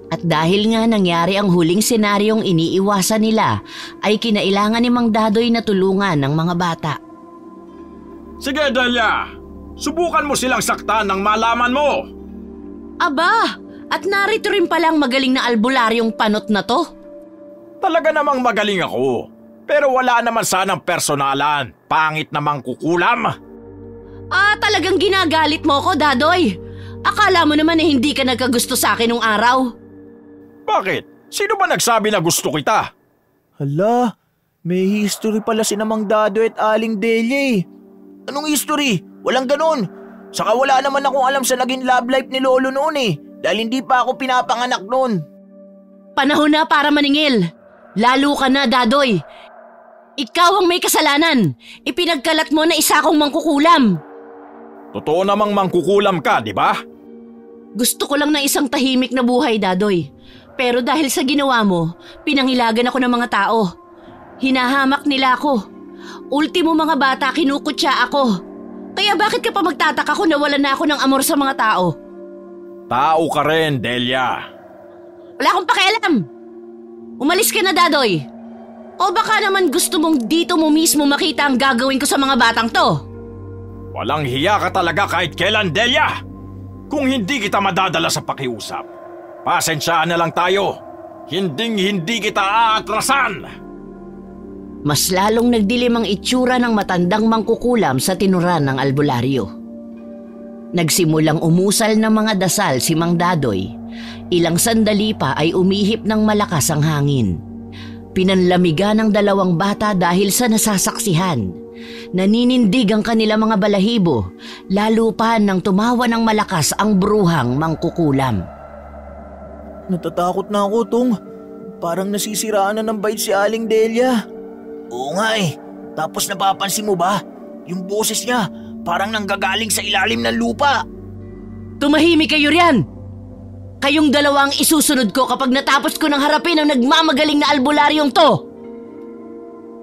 At dahil nga nangyari ang huling senaryong iniiwasan nila, ay kinailangan ni Mang Dadoy na tulungan ng mga bata. Sige, Delia! Subukan mo silang saktan nang malaman mo! Aba, at narito rin palang magaling na albularyong panot na to. Talaga namang magaling ako. Pero wala naman sanang personalan. Pangit namang kukulam. Talagang ginagalit mo ko, Dadoy. Akala mo naman eh hindi ka nagkagusto sa akin nung araw. Bakit? Sino ba nagsabi na gusto kita? Hala, may history pala si Mang Dadoy at Aling Delia. Anong history? Walang ganun. Saka wala naman akong alam sa naging love life ni Lolo noon eh. Dahil hindi pa ako pinapanganak noon. Panahon na para maningil. Lalo ka na, Dadoy. Ikaw ang may kasalanan. Ipinagkalat mo na isa akong mangkukulam. Totoo namang mangkukulam ka, di ba? Gusto ko lang na isang tahimik na buhay, Dadoy. Pero dahil sa ginawa mo, pinangilagan ako ng mga tao. Hinahamak nila ako. Ultimo mga bata, kinukutya ako. Kaya bakit ka pa magtataka kung nawalan na ako ng amor sa mga tao? Tao ka rin, Delia. Wala akong pakialam. Umalis ka na, Dadoy. O baka naman gusto mong dito mo mismo makita ang gagawin ko sa mga batang to? Walang hiya ka talaga kahit kailan, Delia! Kung hindi kita madadala sa pakiusap, pasensyaan na lang tayo. Hinding-hindi kita aatrasan! Mas lalong nagdilim ang itsura ng matandang mangkukulam sa tinuran ng albularyo. Nagsimulang umusal ng mga dasal si Mang Dadoy. Ilang sandali pa ay umihip ng malakas ang hangin. Pinanlamigan ng 2 bata dahil sa nasasaksihan. Naninindig ang kanilang mga balahibo, lalo pa nang tumawa ng malakas ang bruhang mangkukulam. Natatakot na ako, Tong. Parang nasisiraan na ng bait si Aling Delia. Oo nga eh. Tapos napapansin mo ba? Yung boses niya parang nanggagaling sa ilalim ng lupa. Tumahimik kayo riyan! Kayong 2 ang isusunod ko kapag natapos ko ng harapin ang nagmamagaling na albularyong to!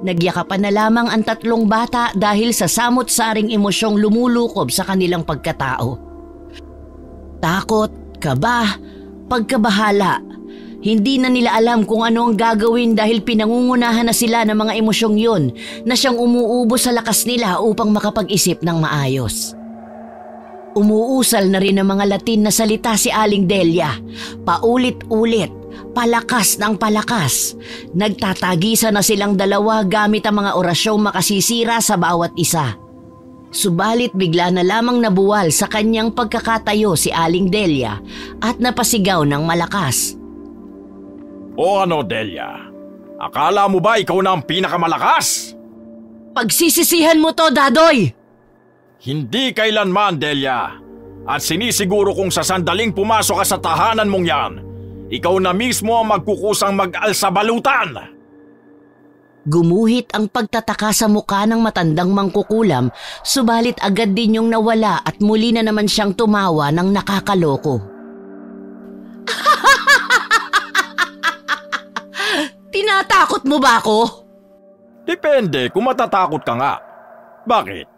Nagyakapan na lamang ang 3 bata dahil sa samot-saring emosyong lumulukob sa kanilang pagkatao. Takot, kaba, pagkabahala. Hindi na nila alam kung ano ang gagawin dahil pinangungunahan na sila ng mga emosyong yun na siyang umuubos sa lakas nila upang makapag-isip ng maayos. Umuusal na rin ng mga Latin na salita si Aling Delia. Paulit-ulit, palakas ng palakas. Nagtatagisa na silang dalawa gamit ang mga orasyong makasisira sa bawat isa. Subalit bigla na lamang nabuwal sa kanyang pagkakatayo si Aling Delia at napasigaw ng malakas. O ano, Delia? Akala mo ba ikaw na ang pinakamalakas? Pagsisisihan mo to, Dadoy! Hindi kailanman, Delia. At sinisiguro kong sa sandaling pumasok ka sa tahanan mong yan, ikaw na mismo ang magkukusang mag-alsabalutan. Gumuhit ang pagtataka sa muka ng matandang mangkukulam, subalit agad din yung nawala at muli na naman siyang tumawa ng nakakaloko. Tinatakot mo ba ako? Depende kung matatakot ka nga. Bakit?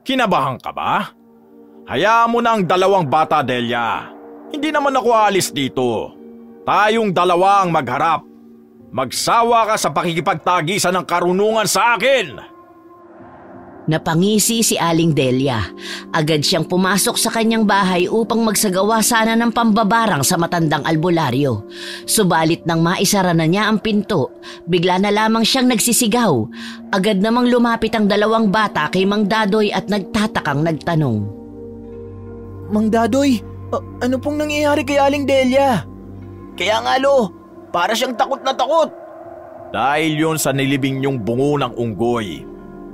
Kinabahan ka ba? Hayaan mo na ang dalawang bata, Delia. Hindi naman ako aalis dito. Tayong dalawa ang magharap. Magsawa ka sa pakikipagtagisan ng karunungan sa akin! Napangisi si Aling Delia. Agad siyang pumasok sa kanyang bahay upang magsagawa sana ng pambabarang sa matandang albularyo. Subalit nang maisara na niya ang pinto, bigla na lamang siyang nagsisigaw. Agad namang lumapit ang dalawang bata kay Mang Dadoy at nagtatakang nagtanong. Mang Dadoy, ano pong nangyayari kay Aling Delia? Kaya nga lo, para siyang takot na takot. Dahil yun sa nilibing niyong bungo ng unggoy.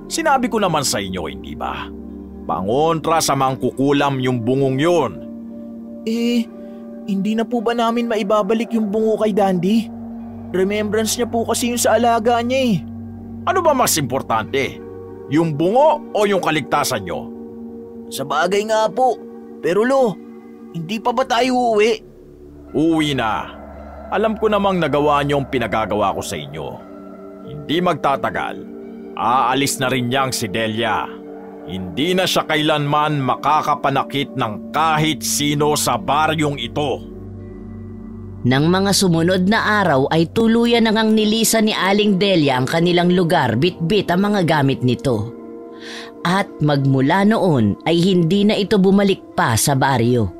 Sinabi ko naman sa inyo, hindi ba? Pangontra sa mangkukulam yung bungong yun. Hindi na po ba namin maibabalik yung bungo kay Dandy? Remembrance niya po kasi yung sa alaga niya eh. Ano ba mas importante? Yung bungo o yung kaligtasan niyo? Sa bagay nga po. Pero lo, hindi pa ba tayo uuwi? Uwi na. Alam ko namang nagawa niyo ang pinagagawa ko sa inyo. Hindi magtatagal. Aalis na rin niyang si Delia. Hindi na siya kailanman makakapanakit ng kahit sino sa baryong ito. Nang mga sumunod na araw ay tuluyan nang nilisan ni Aling Delia ang kanilang lugar, bit-bit ang mga gamit nito. At magmula noon ay hindi na ito bumalik pa sa baryo.